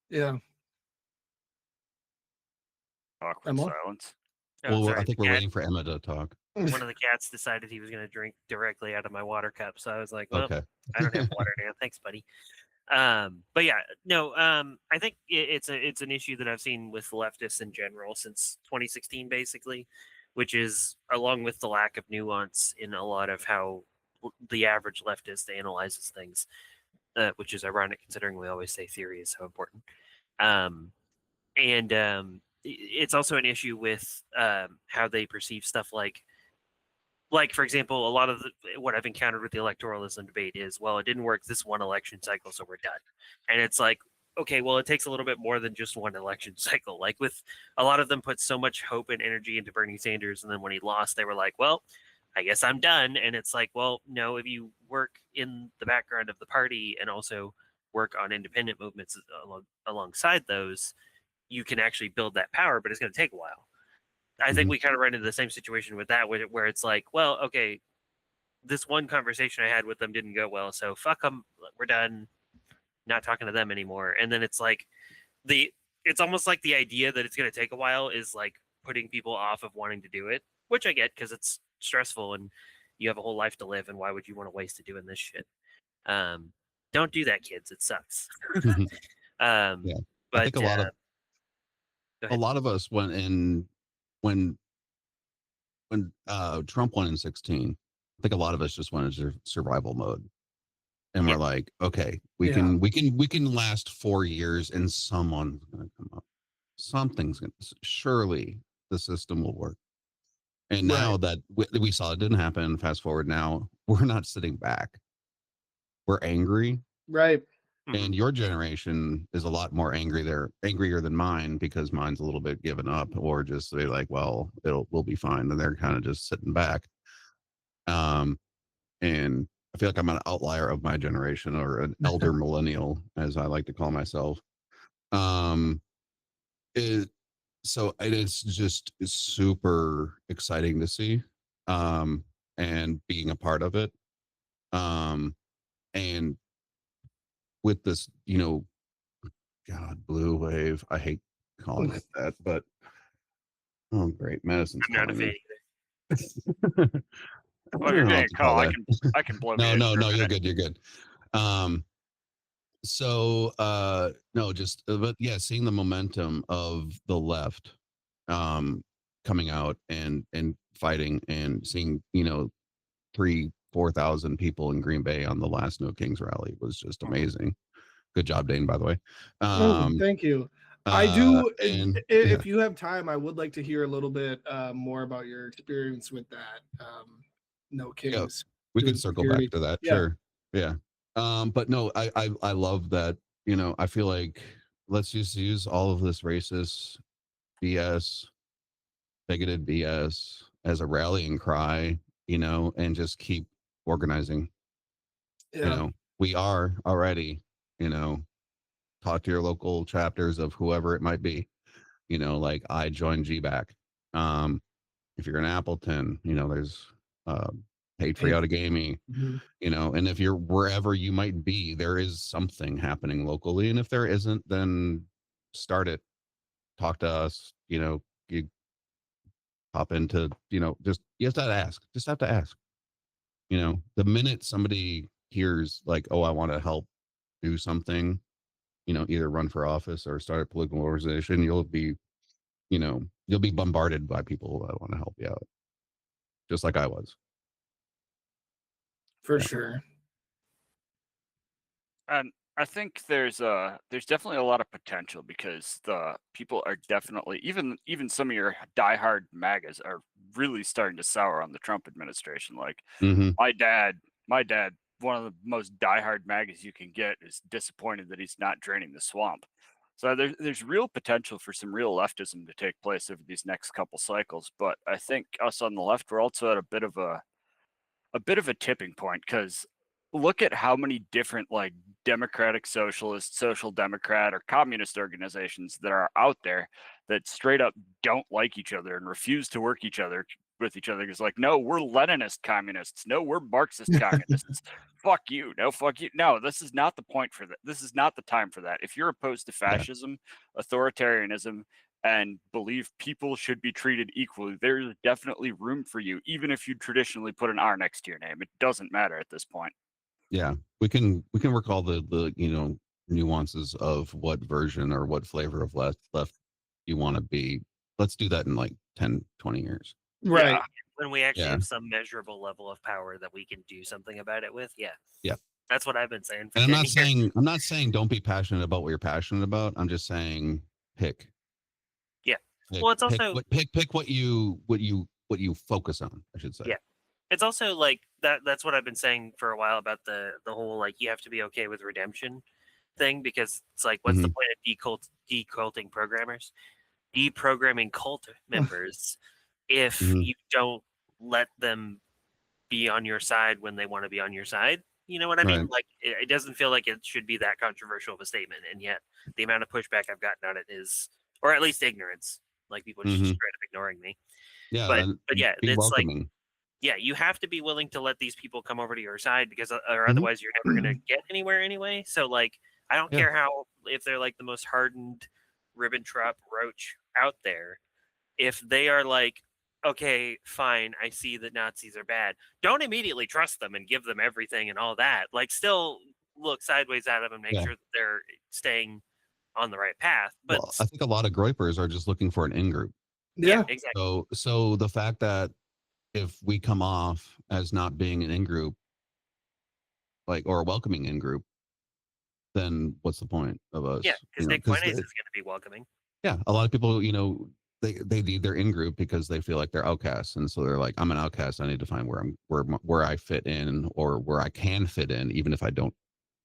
Yeah. Awkward silence. Well, I think we're waiting for Emma to talk. One of the cats decided he was going to drink directly out of my water cup, so I was like, "Well, Okay. I don't have water now. Thanks, buddy." But yeah, no. I think it's an issue that I've seen with leftists in general since 2016, basically, which is along with the lack of nuance in a lot of how the average leftist analyzes things, which is ironic considering we always say theory is so important. It's also an issue with how they perceive stuff like for example, a lot of what I've encountered with the electoralism debate is, well, it didn't work this one election cycle, so we're done. And it's like, okay, well, it takes a little bit more than just one election cycle. Like with a lot of them put so much hope and energy into Bernie Sanders, and then when he lost, they were like, well, I guess I'm done. And it's like, well, no, if you work in the background of the party and also work on independent movements alongside those, you can actually build that power, but it's going to take a while. I think we kind of run into the same situation with that, where it's like, well, okay, this one conversation I had with them didn't go well, so fuck them, we're done, not talking to them anymore. And then it's like it's almost like the idea that it's going to take a while is like putting people off of wanting to do it, which I get because it's stressful and you have a whole life to live, and why would you want to waste it doing this shit? Don't do that, kids. It sucks. Yeah. But I think a lot of us when Trump won in 2016, I think a lot of us just went into survival mode, and we're like, okay, we can last 4 years, and someone's going to come up. Something's going to, surely the system will work. And now that we saw it didn't happen, fast forward now, we're not sitting back. We're angry. Right. And your generation is a lot more angrier than mine, because mine's a little bit given up, or just say like, well, we'll be fine. And they're kind of just sitting back. And I feel like I'm an outlier of my generation, or an elder millennial, as I like to call myself. So it is just super exciting to see, and being a part of it. And with this, God, blue wave. I hate calling it that, but oh, great, Madison's I'm not a fan either. Well, you're getting a call. I can blow. No, you're good. You're good. But yeah, seeing the momentum of the left, coming out and fighting, and seeing 3,000-4,000 people in Green Bay on the last No Kings rally was just amazing. Good job, Dane, by the way. Thank you. I do. If you have time, I would like to hear a little bit more about your experience with that. No Kings. We could circle back to that. Yeah. Sure. Yeah. But no, I love that. I feel like let's just use all of this racist BS, bigoted BS as a rallying cry, and just keep organizing. Yeah. We are already, talk to your local chapters of whoever it might be, like I joined GBAC. If you're in Appleton, there's Hate Free Outagamie, Mhm. and if you're wherever you might be, there is something happening locally. And if there isn't, then start it. Talk to us, you hop into, just you have to ask. Just have to ask. The minute somebody hears like, oh, I want to help do something, either run for office or start a political organization, you'll be bombarded by people that want to help you out. Just like I was. For sure. And I think there's definitely a lot of potential because the people are definitely even some of your diehard MAGAs are really starting to sour on the Trump administration. Like Mhm. my dad, one of the most diehard MAGAs you can get, is disappointed that he's not draining the swamp. So there's real potential for some real leftism to take place over these next couple cycles. But I think us on the left, we're also at a bit of a tipping point because look at how many different like democratic socialist, social democrat, or communist organizations that are out there that straight up don't like each other and refuse to work with each other. It's like, no, we're Leninist communists. No, we're Marxist communists. Fuck you. No, fuck you. No, this is not the point for that. This is not the time for that. If you're opposed to fascism, authoritarianism, and believe people should be treated equally, there's definitely room for you, even if you traditionally put an R next to your name. It doesn't matter at this point. Yeah, we can work all the nuances of what version or what flavor of left you want to be. Let's do that in like 10, 20 years. Right. Yeah, when we actually Yeah. have some measurable level of power that we can do something about it with. Yeah. Yeah. That's what I've been saying. For And 10 years. I'm not saying don't be passionate about what you're passionate about. I'm just saying pick. Yeah. Pick, Well, it's also pick what you focus on, I should say. Yeah. It's also like that's what I've been saying for a while about the whole like you have to be okay with redemption thing, because it's like what's the point of deculting programmers, deprogramming cult members if you don't let them be on your side when they want to be on your side? You know what I mean? Right. Like it doesn't feel like it should be that controversial of a statement, and yet the amount of pushback I've gotten on it is, or at least ignorance, like people just straight up ignoring me. Yeah, but yeah, be it's welcoming. like, yeah, you have to be willing to let these people come over to your side, because or otherwise you're never going to get anywhere anyway. So like, I don't care how, if they're like the most hardened Ribbentrop roach out there, if they are like, okay, fine, I see that Nazis are bad, don't immediately trust them and give them everything and all that. Like, still look sideways at them and make sure that they're staying on the right path. But well, I think a lot of groypers are just looking for an in-group. Yeah, exactly. So the fact that if we come off as not being an in-group, like, or a welcoming in-group, then what's the point of us? Yeah, because Nick Fuentes is going to be welcoming. Yeah, a lot of people, they need their in-group because they feel like they're outcasts, and so they're like, I'm an outcast. I need to find where I fit in, or where I can fit in, even if I don't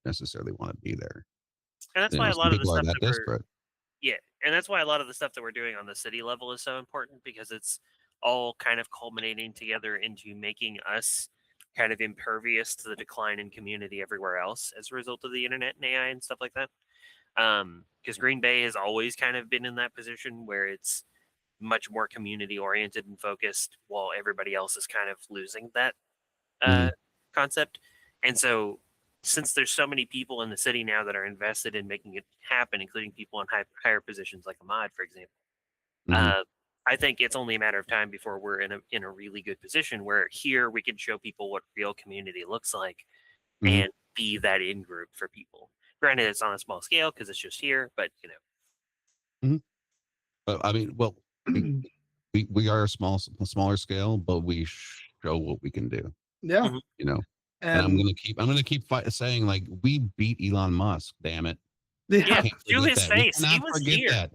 necessarily want to be there. And that's why a lot of the stuff that desperate. And that's why a lot of the stuff that we're doing on the city level is so important, because it's all kind of culminating together into making us kind of impervious to the decline in community everywhere else as a result of the internet and AI and stuff like that. Because Green Bay has always kind of been in that position where it's much more community oriented and focused, while everybody else is kind of losing that concept. And so, since there's so many people in the city now that are invested in making it happen, including people in higher positions like Ahmad, for example, I think it's only a matter of time before we're in a really good position where here we can show people what real community looks like and be that in group for people. Granted, it's on a small scale because it's just here, but But I mean, well, we are a smaller scale, but we show what we can do. Yeah. And I'm gonna keep saying, like, we beat Elon Musk. Damn it! Yeah, to his face. He was here. That.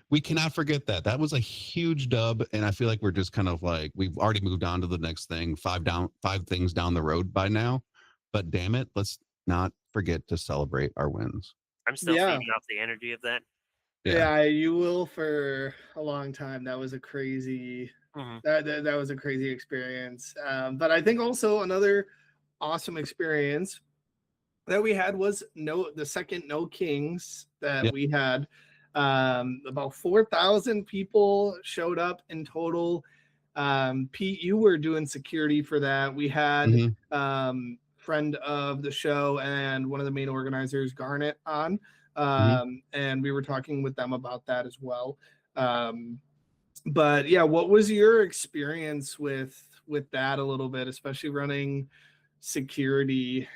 We cannot forget that. That was a huge dub, and I feel like we're just kind of like we've already moved on to the next thing, 5 things down the road by now. But damn it, let's not forget to celebrate our wins. I'm still Yeah. feeding off the energy of that. Yeah, you will for a long time. That was a crazy that was a crazy experience. But I think also another awesome experience that we had was the second No Kings that we had. About 4,000 people showed up in total. Pete, you were doing security for that. We had friend of the show and one of the main organizers, Garnet, on. And we were talking with them about that as well. But yeah, what was your experience with that a little bit, especially running security?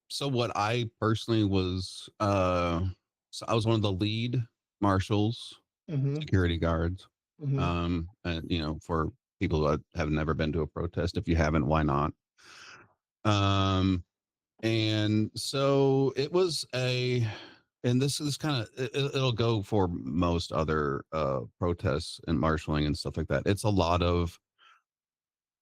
So what I personally was, so I was one of the lead marshals, security guards. And you know, for people who have never been to a protest, if you haven't, why not? And so it was and this is kind of it'll go for most other protests and marshaling and stuff like that. It's a lot of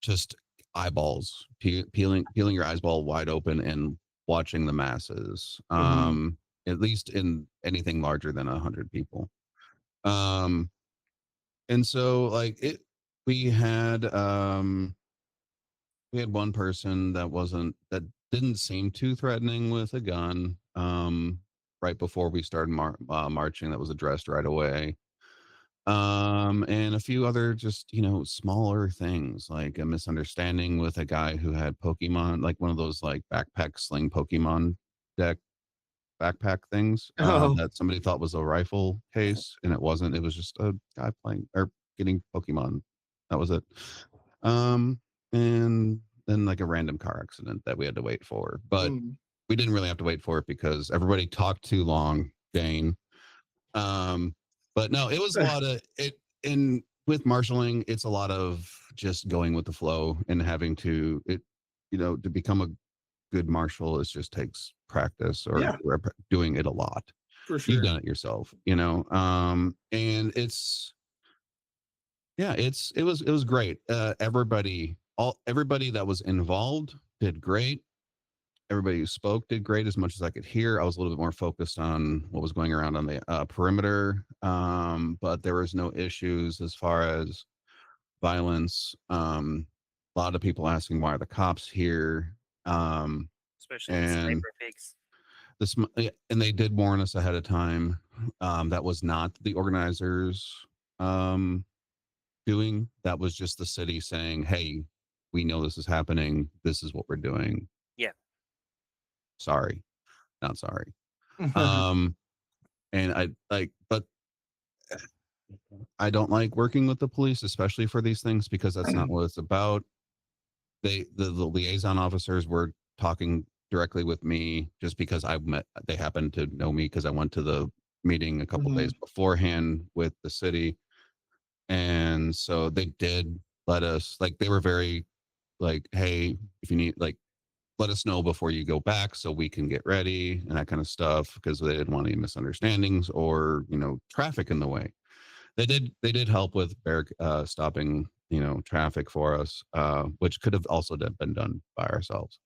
just eyeballs, peeling your eyeball wide open and watching the masses. At least in anything larger than 100 people. And so like we had one person that didn't seem too threatening with a gun right before we started marching, that was addressed right away. And a few other just, you know, smaller things, like a misunderstanding with a guy who had Pokemon, like one of those like backpack sling Pokemon deck backpack things that somebody thought was a rifle case, and it wasn't. It was just a guy playing or getting Pokemon. That was it. And then like a random car accident that we had to wait for, but we didn't really have to wait for it because everybody talked too long, Jane. But no, it was a lot of it. And with marshaling, it's a lot of just going with the flow and having to to become a good marshal. It just takes practice or doing it a lot. For sure. You've done it yourself, you know. And it was great. Everybody that was involved did great. Everybody who spoke did great as much as I could hear. I was a little bit more focused on what was going around on the perimeter, but there was no issues as far as violence. A lot of people asking why are the cops here, especially the sniper pigs. And they did warn us ahead of time. That was not the organizers doing. That was just the city saying, "Hey, we know this is happening. This is what we're doing." Yeah. Sorry, not sorry. And but I don't like working with the police, especially for these things, because that's not what it's about. The liaison officers were talking directly with me just because they happened to know me because I went to the meeting a couple days beforehand with the city. And so they did let us, like, they were very like, hey, if you need, like, let us know before you go back so we can get ready and that kind of stuff, because they didn't want any misunderstandings or, you know, traffic in the way. They did help with stopping, you know, traffic for us, which could have also been done by ourselves.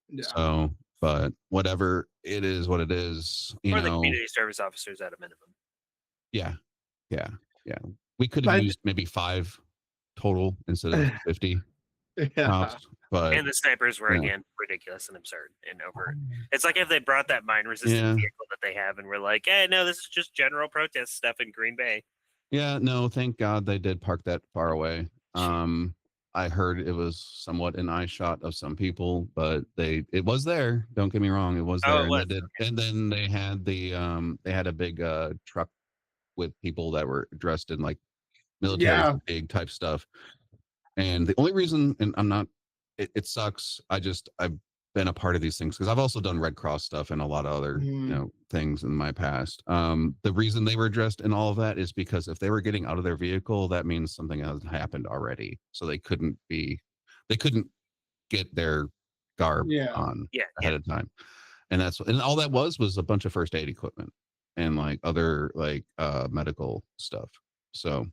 Yeah. So, but whatever, it is what it is, you know. The community service officers at a minimum. Yeah. We could have used maybe 5 total instead of 50. But and the snipers were again ridiculous and absurd and over. It's like if they brought that mine resistant vehicle that they have and we're like, hey, no, this is just general protest stuff in Green Bay. Yeah, no, thank God they did park that far away. I heard it was somewhat an eye shot of some people, but it was there. Don't get me wrong, it was there. And then they had they had a big truck with people that were dressed in like military fatigue type stuff. And the only reason, and I'm not, it sucks. I've been a part of these things because I've also done Red Cross stuff and a lot of other you know things in my past. The reason they were dressed in all of that is because if they were getting out of their vehicle, that means something has happened already. So they couldn't get their garb on ahead of time. And all that was a bunch of first aid equipment and like other like medical stuff. So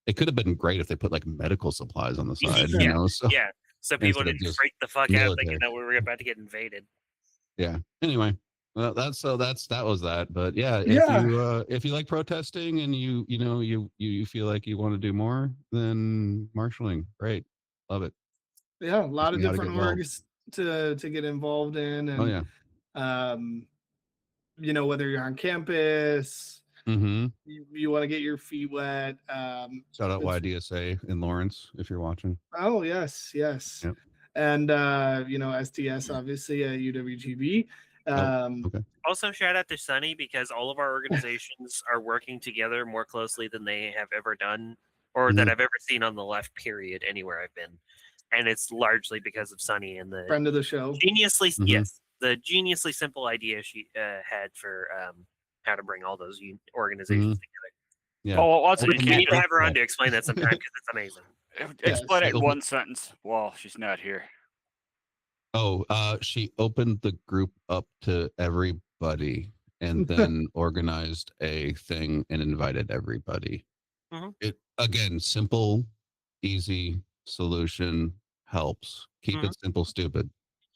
it could have been great if they put like medical supplies on the side, you know. So So people Instead of didn't just freak the fuck out military. thinking that we were about to get invaded. Yeah. Anyway, well, that was that. But yeah, if you like protesting and you feel like you want to do more, then marshaling, great, love it. Yeah, a lot Teach of me how to different get involved. orgs to get involved in, Oh and yeah. whether you're on campus, Mm-hmm. you want to get your feet wet. Shout out it's- YDSA in Lawrence if you're watching. Oh yes, yes. Yep. And STS obviously at UWGB. Okay. Also, shout out to Sunny because all of our organizations are working together more closely than they have ever done, or that I've ever seen on the left. Period. Anywhere I've been, and it's largely because of Sunny and the friend of the show. The geniusly simple idea she had for how to bring all those organizations together. Yeah. Oh, So you need to have her on to explain that sometime because it's amazing. Explain it in one sentence. Well, she's not here. Oh, she opened the group up to everybody and then organized a thing and invited everybody. It again, simple, easy solution helps. Keep it simple, stupid.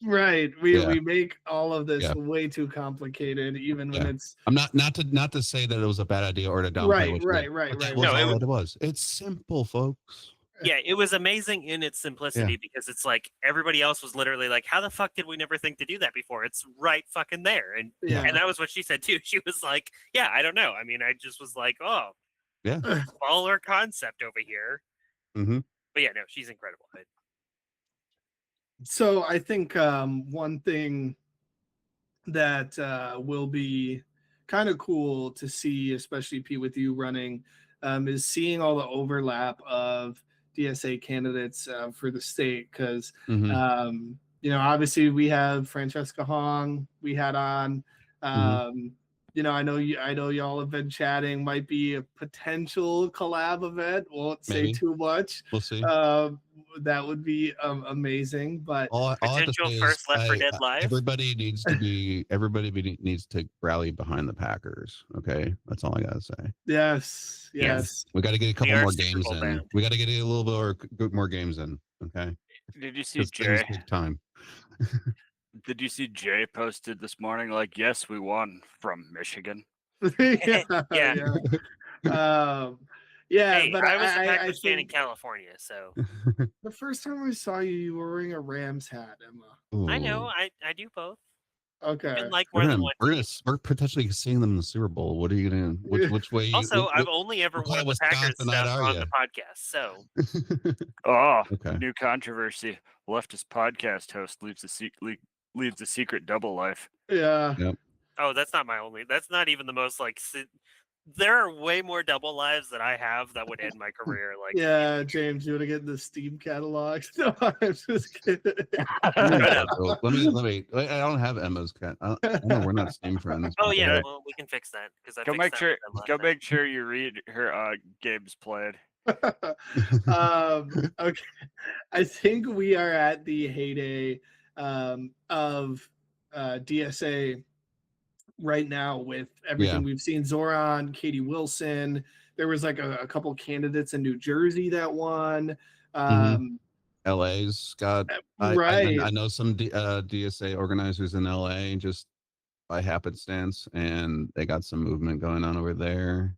Right. We make all of this Yeah. way too complicated, even when it's. I'm not to say that it was a bad idea or to downplay Right. That was all it was. It's simple, folks. Yeah, it was amazing in its simplicity because it's like everybody else was literally like, how the fuck did we never think to do that before? It's right fucking there. And and that was what she said too. She was like, yeah, I don't know. I mean, I just was like, oh, yeah, smaller concept over here. Mm-hmm. But yeah, no, she's incredible. So I think one thing that will be kind of cool to see, especially Pete with you running, is seeing all the overlap of DSA candidates for the state, because obviously we have Francesca Hong we had on. I know y'all have been chatting, might be a potential collab event. Won't say too much. We'll see. That would be amazing. But all I have to potential say first is, Left 4 Dead live. Everybody needs to rally behind the Packers. Okay, that's all I gotta say. Yes. We got to get a couple more games in. We got to get a little bit more games in. Okay. Did you see Jay? Take time. Did you see Jay posted this morning? Like, yes, we won from Michigan. Yeah. Hey, but I was a Packers fan in think California, so the first time I saw you, you were wearing a Rams hat, Emma. I know. I do both. Okay. And like more than one. We're potentially seeing them in the Super Bowl. What are you gonna? Which way? Also, I've only ever worn the Packers stuff on the podcast, so. New controversy. Leftist podcast host leaves a secret double life. Yeah. Yep. Oh, that's not my only. That's not even the most like. There are way more double lives that I have that would end my career. Like, yeah, James, you want to get the Steam catalog? No, I'm just kidding. Let me. I don't have Emma's cat. We're not Steam friends. Oh yeah, well, we can fix that because I make sure you read her games played. Okay, I think we are at the heyday of DSA right now with everything we've seen. Zoran, Katie Wilson. There was like a couple candidates in New Jersey that won. LA's got right. I know some DSA organizers in LA just by happenstance, and they got some movement going on over there.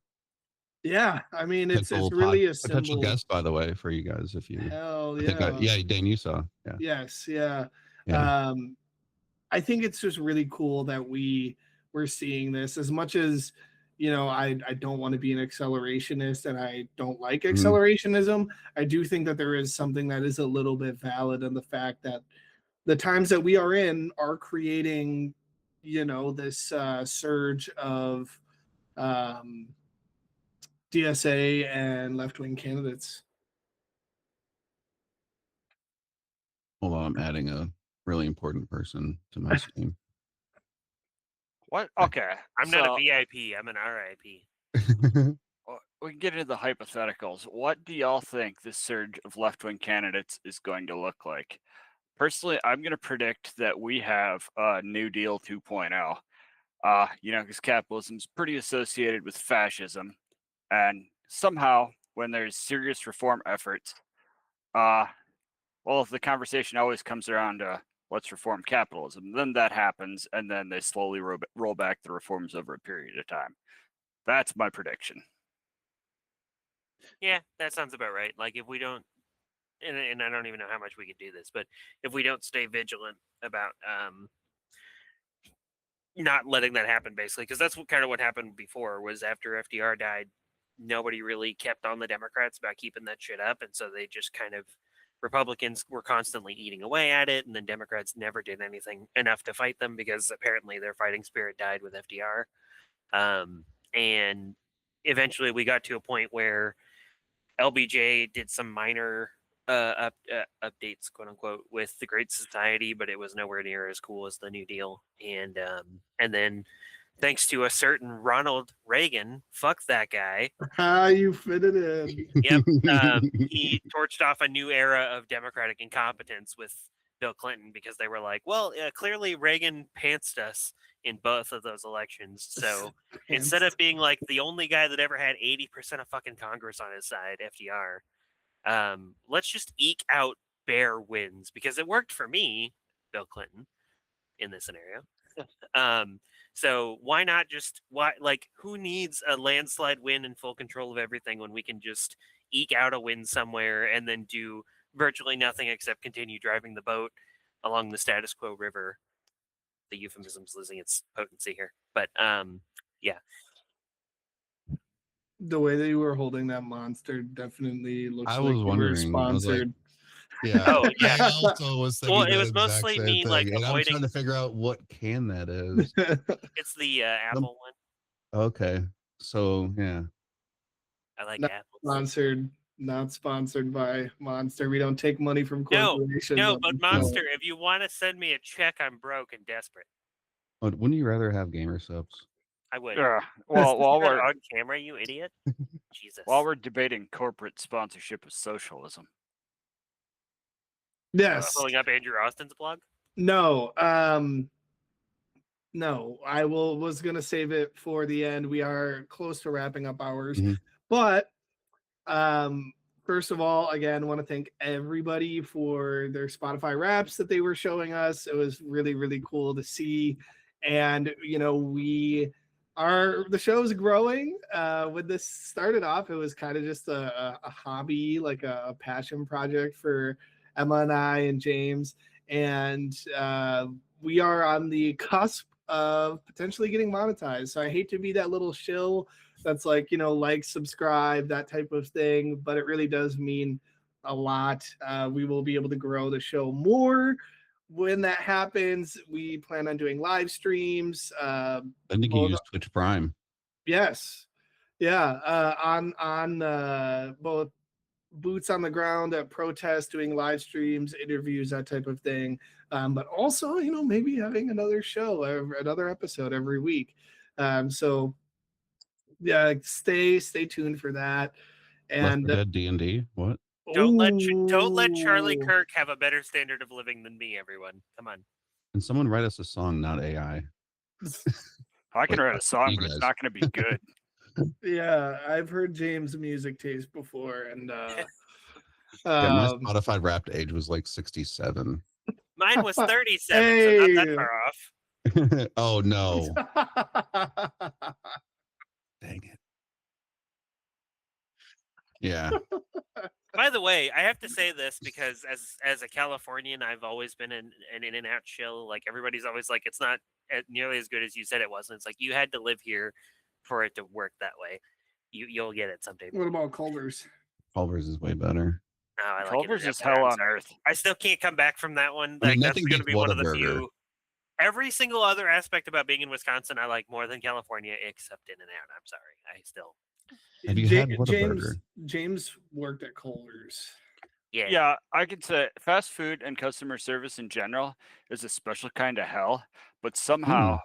Yeah, I mean it's really a potential guest, by the way, for you guys if you. Hell yeah. Dane, you saw. Yeah. Yes, yeah. I think it's just really cool that we're seeing this. As much as I don't want to be an accelerationist and I don't like accelerationism, I do think that there is something that is a little bit valid in the fact that the times that we are in are creating this surge of DSA and left-wing candidates. Hold on, I'm adding a really important person to my Steam. What? Okay. I'm not a VIP. I'm an RIP. We can get into the hypotheticals. What do y'all think this surge of left-wing candidates is going to look like? Personally, I'm going to predict that we have a New Deal 2.0. Because capitalism is pretty associated with fascism. And somehow, when there's serious reform efforts, Well, the conversation always comes around to let's reform capitalism. Then that happens, and then they slowly roll back the reforms over a period of time. That's my prediction. Yeah, that sounds about right. Like if we don't, and I don't even know how much we could do this, but if we don't stay vigilant about not letting that happen, basically, because that's kind of what happened before. Was after FDR died, nobody really kept on the Democrats about keeping that shit up, and so they just kind of Republicans were constantly eating away at it, and then Democrats never did anything enough to fight them because apparently their fighting spirit died with FDR. And eventually we got to a point where LBJ did some minor updates, quote unquote, with the Great Society, but it was nowhere near as cool as the New Deal. And then, thanks to a certain Ronald Reagan, fuck that guy. You fit it in. Yep, he torched off a new era of Democratic incompetence with Bill Clinton because they were like, well, clearly Reagan pantsed us in both of those elections. So instead of being like the only guy that ever had 80% of fucking Congress on his side, FDR, let's just eke out bare wins because it worked for me, Bill Clinton, in this scenario. So why not just who needs a landslide win and full control of everything when we can just eke out a win somewhere and then do virtually nothing except continue driving the boat along the status quo river. The euphemism's losing its potency here, but yeah. The way that you were holding that monster definitely looks I like was you wondering. were sponsored. Yeah. Oh yeah. I also was thinking Well, it was the mostly exact me same like thing, and I'm avoiding. trying to figure out what can that is. It's the Apple one. Okay, so yeah, I like Not apples. not sponsored by Monster. We don't take money from corporations. No, on but this show. Monster, if you want to send me a check, I'm broke and desperate. wouldn't you rather have gamer subs? I would. Well, while Not we're on camera, you idiot. Jesus. while we're debating corporate sponsorship of socialism, Yes. Pulling up Andrew Austin's blog. No. No, I was gonna save it for the end. We are close to wrapping up ours, but first of all, again, want to thank everybody for their Spotify raps that they were showing us. It was really, really cool to see. And, the show's growing. When this started off, it was kind of just a hobby, like a passion project for Emma and I and James. And we are on the cusp of potentially getting monetized. So I hate to be that little shill that's like, subscribe, that type of thing, but it really does mean a lot. We will be able to grow the show more. When that happens, we plan on doing live streams. I think you use Twitch Prime. Yes. Yeah. On both boots on the ground at protests, doing live streams, interviews, that type of thing. But also, maybe having another show, another episode every week. So yeah, stay tuned for that. And Left 4 Dead D&D. What? Don't let Charlie Kirk have a better standard of living than me, everyone. Come on. And someone write us a song, not AI. I can write a song, but it's not going to be good. Yeah, I've heard James' music taste before, and my Spotify Wrapped age was like 67. Mine was 37, so not that far off. Oh no! Dang it! Yeah. By the way, I have to say this because as a Californian, I've always been an in and out chill. Like everybody's always like, it's not nearly as good as you said it was. And it's like you had to live here for it to work that way. You'll get it someday. What about Culver's? Culver's is way better. No, I like Culver's it is hell on earth. I still can't come back from that one. I mean, Like that's nothing going to beats be one of the Whataburger. few. Every single other aspect about being in Wisconsin, I like more than California, except In and Out. I'm sorry, I still. Have you had Whataburger? James worked at Culver's. Yeah, I could say fast food and customer service in general is a special kind of hell, but somehow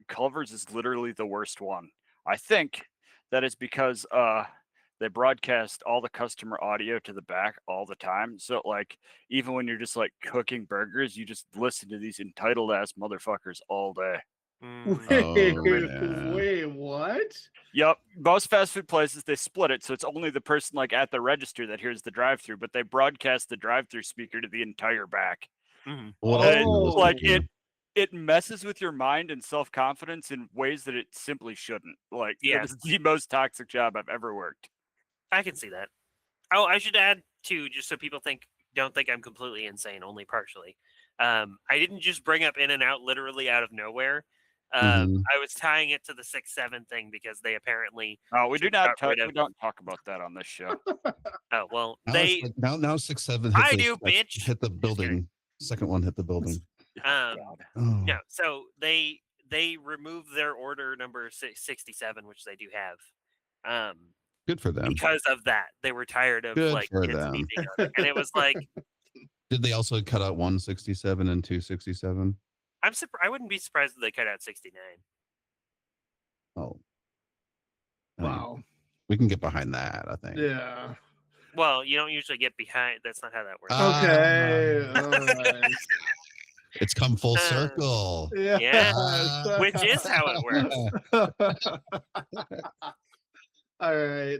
Culver's is literally the worst one. I think that is because they broadcast all the customer audio to the back all the time. So like even when you're just like cooking burgers, you just listen to these entitled ass motherfuckers all day. Wait, What? Yep. Most fast food places, they split it. So it's only the person like at the register that hears the drive through, but they broadcast the drive through speaker to the entire back. Well, And, Oh. like it messes with your mind and self-confidence in ways that it simply shouldn't. Like, Yeah. it is the most toxic job I've ever worked. I can see that. Oh, I should add too, just so people don't think I'm completely insane, only partially. I didn't just bring up In and Out literally out of nowhere. I was tying it to the 6-7 thing because they apparently. Oh, we just don't got talk about that on this show. Oh well, Now they. it's like, now 6-7 I do, bitch. hit the building. Second one hit the building. No, so they removed their order number 67, which they do have. Good for them. Because of that, they were tired of Good like for kids them. beeping on it. And it was like, Did they also cut out 167 and 267? I wouldn't be surprised if they cut out 69. Oh, Wow. We can get behind that, I think. Yeah. Well, you don't usually get behind. That's not how that works. Okay. All right. It's come full circle. Yeah. Which is how it works. All right.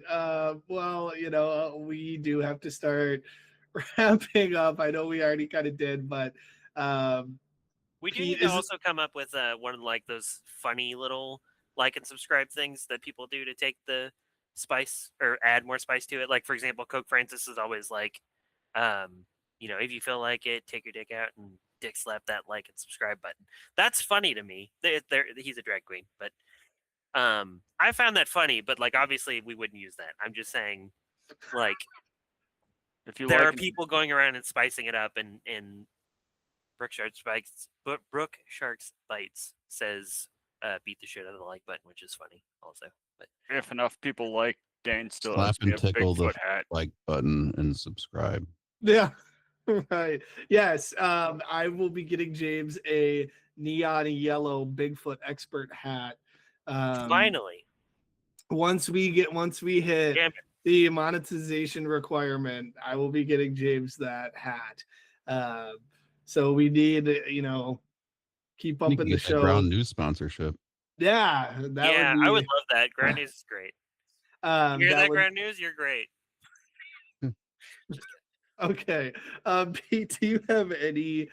Well, we do have to start wrapping up. I know we already kind of did, but we do need to also come up with one of like those funny little like and subscribe things that people do to take the spice or add more spice to it. Like, for example, Coke Francis is always like, if you feel like it, take your dick out and dick slap that like and subscribe button. That's funny to me. He's a drag queen, but I found that funny, but like obviously we wouldn't use that. I'm just saying, like, if you there are people going around and spicing it up, and Brooke Sharks Bites says beat the shit out of the like button, which is funny also. But if enough people like Dane still Slap owes me and a tickle the Bigfoot hat. like button and subscribe. Yeah. Right. Yes. I will be getting James a neon yellow Bigfoot expert hat. Finally. Once we hit the monetization requirement, I will be getting James that hat. So we need, keep up in the show. Ground News sponsorship. Yeah. I would love that. Ground News is great. You hear that, Ground News? You're great. Okay. Pete, do you have any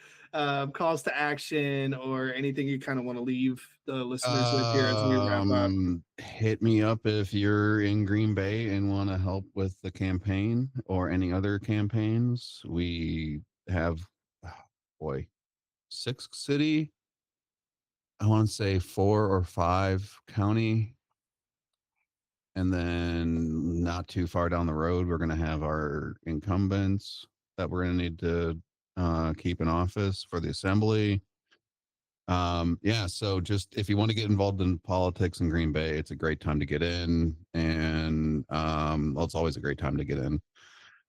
calls to action or anything you kind of want to leave the listeners with here as we wrap up? Hit me up if you're in Green Bay and want to help with the campaign or any other campaigns. We have, 6 city, I want to say 4 or 5 county. And then not too far down the road, we're going to have our incumbents that we're going to need to keep in office for the assembly. So just if you want to get involved in politics in Green Bay, it's a great time to get in. And it's always a great time to get in.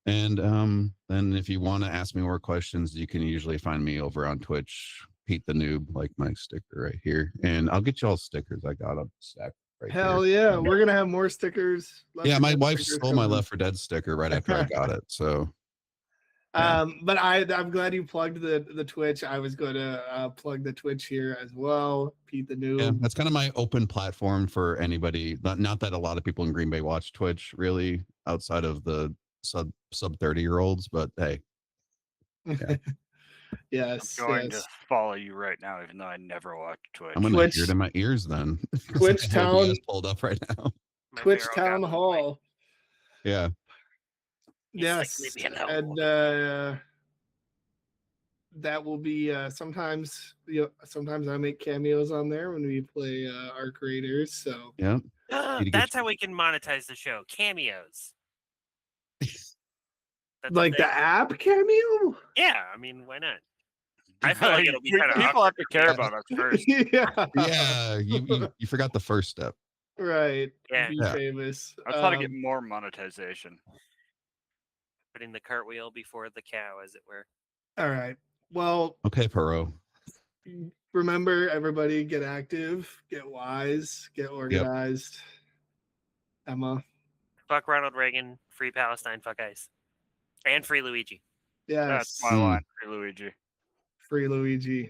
And then if you want to ask me more questions, you can usually find me over on Twitch, PeteTheNoob, like my sticker right here. And I'll get you all stickers. I got a stack. Right Hell here. yeah, we're gonna have more stickers. My wife stole my Left 4 Dead sticker right after I got it. So, but I'm glad you plugged the Twitch. I was going to plug the Twitch here as well. PeteTheNoob. Yeah, that's kind of my open platform for anybody. Not that a lot of people in Green Bay watch Twitch, really, outside of the sub 30-year-olds. But hey, yeah. Yes. I'm going to follow you right now, even though I never watch Twitch. I'm going to hear it in my ears then. Twitch Town pulled up right now. Twitch Town Hall. Yeah. Yes. And that will be sometimes I make cameos on there when we play our creators. So yeah. That's how we can monetize the show. Cameos. Like the app Cameo? Yeah, I mean, why not? I feel like it'll be kind of people have to care about us first. Yeah, you forgot the first step. Right. Yeah. Be famous. I was trying to get more monetization. Putting the cartwheel before the cow, as it were. All right. Well. Okay, Perot. Remember, everybody, get active, get wise, get organized. Yep. Emma. Fuck Ronald Reagan. Free Palestine. Fuck ICE. And free Luigi. Yes. That's my line. Free Luigi. Free Luigi.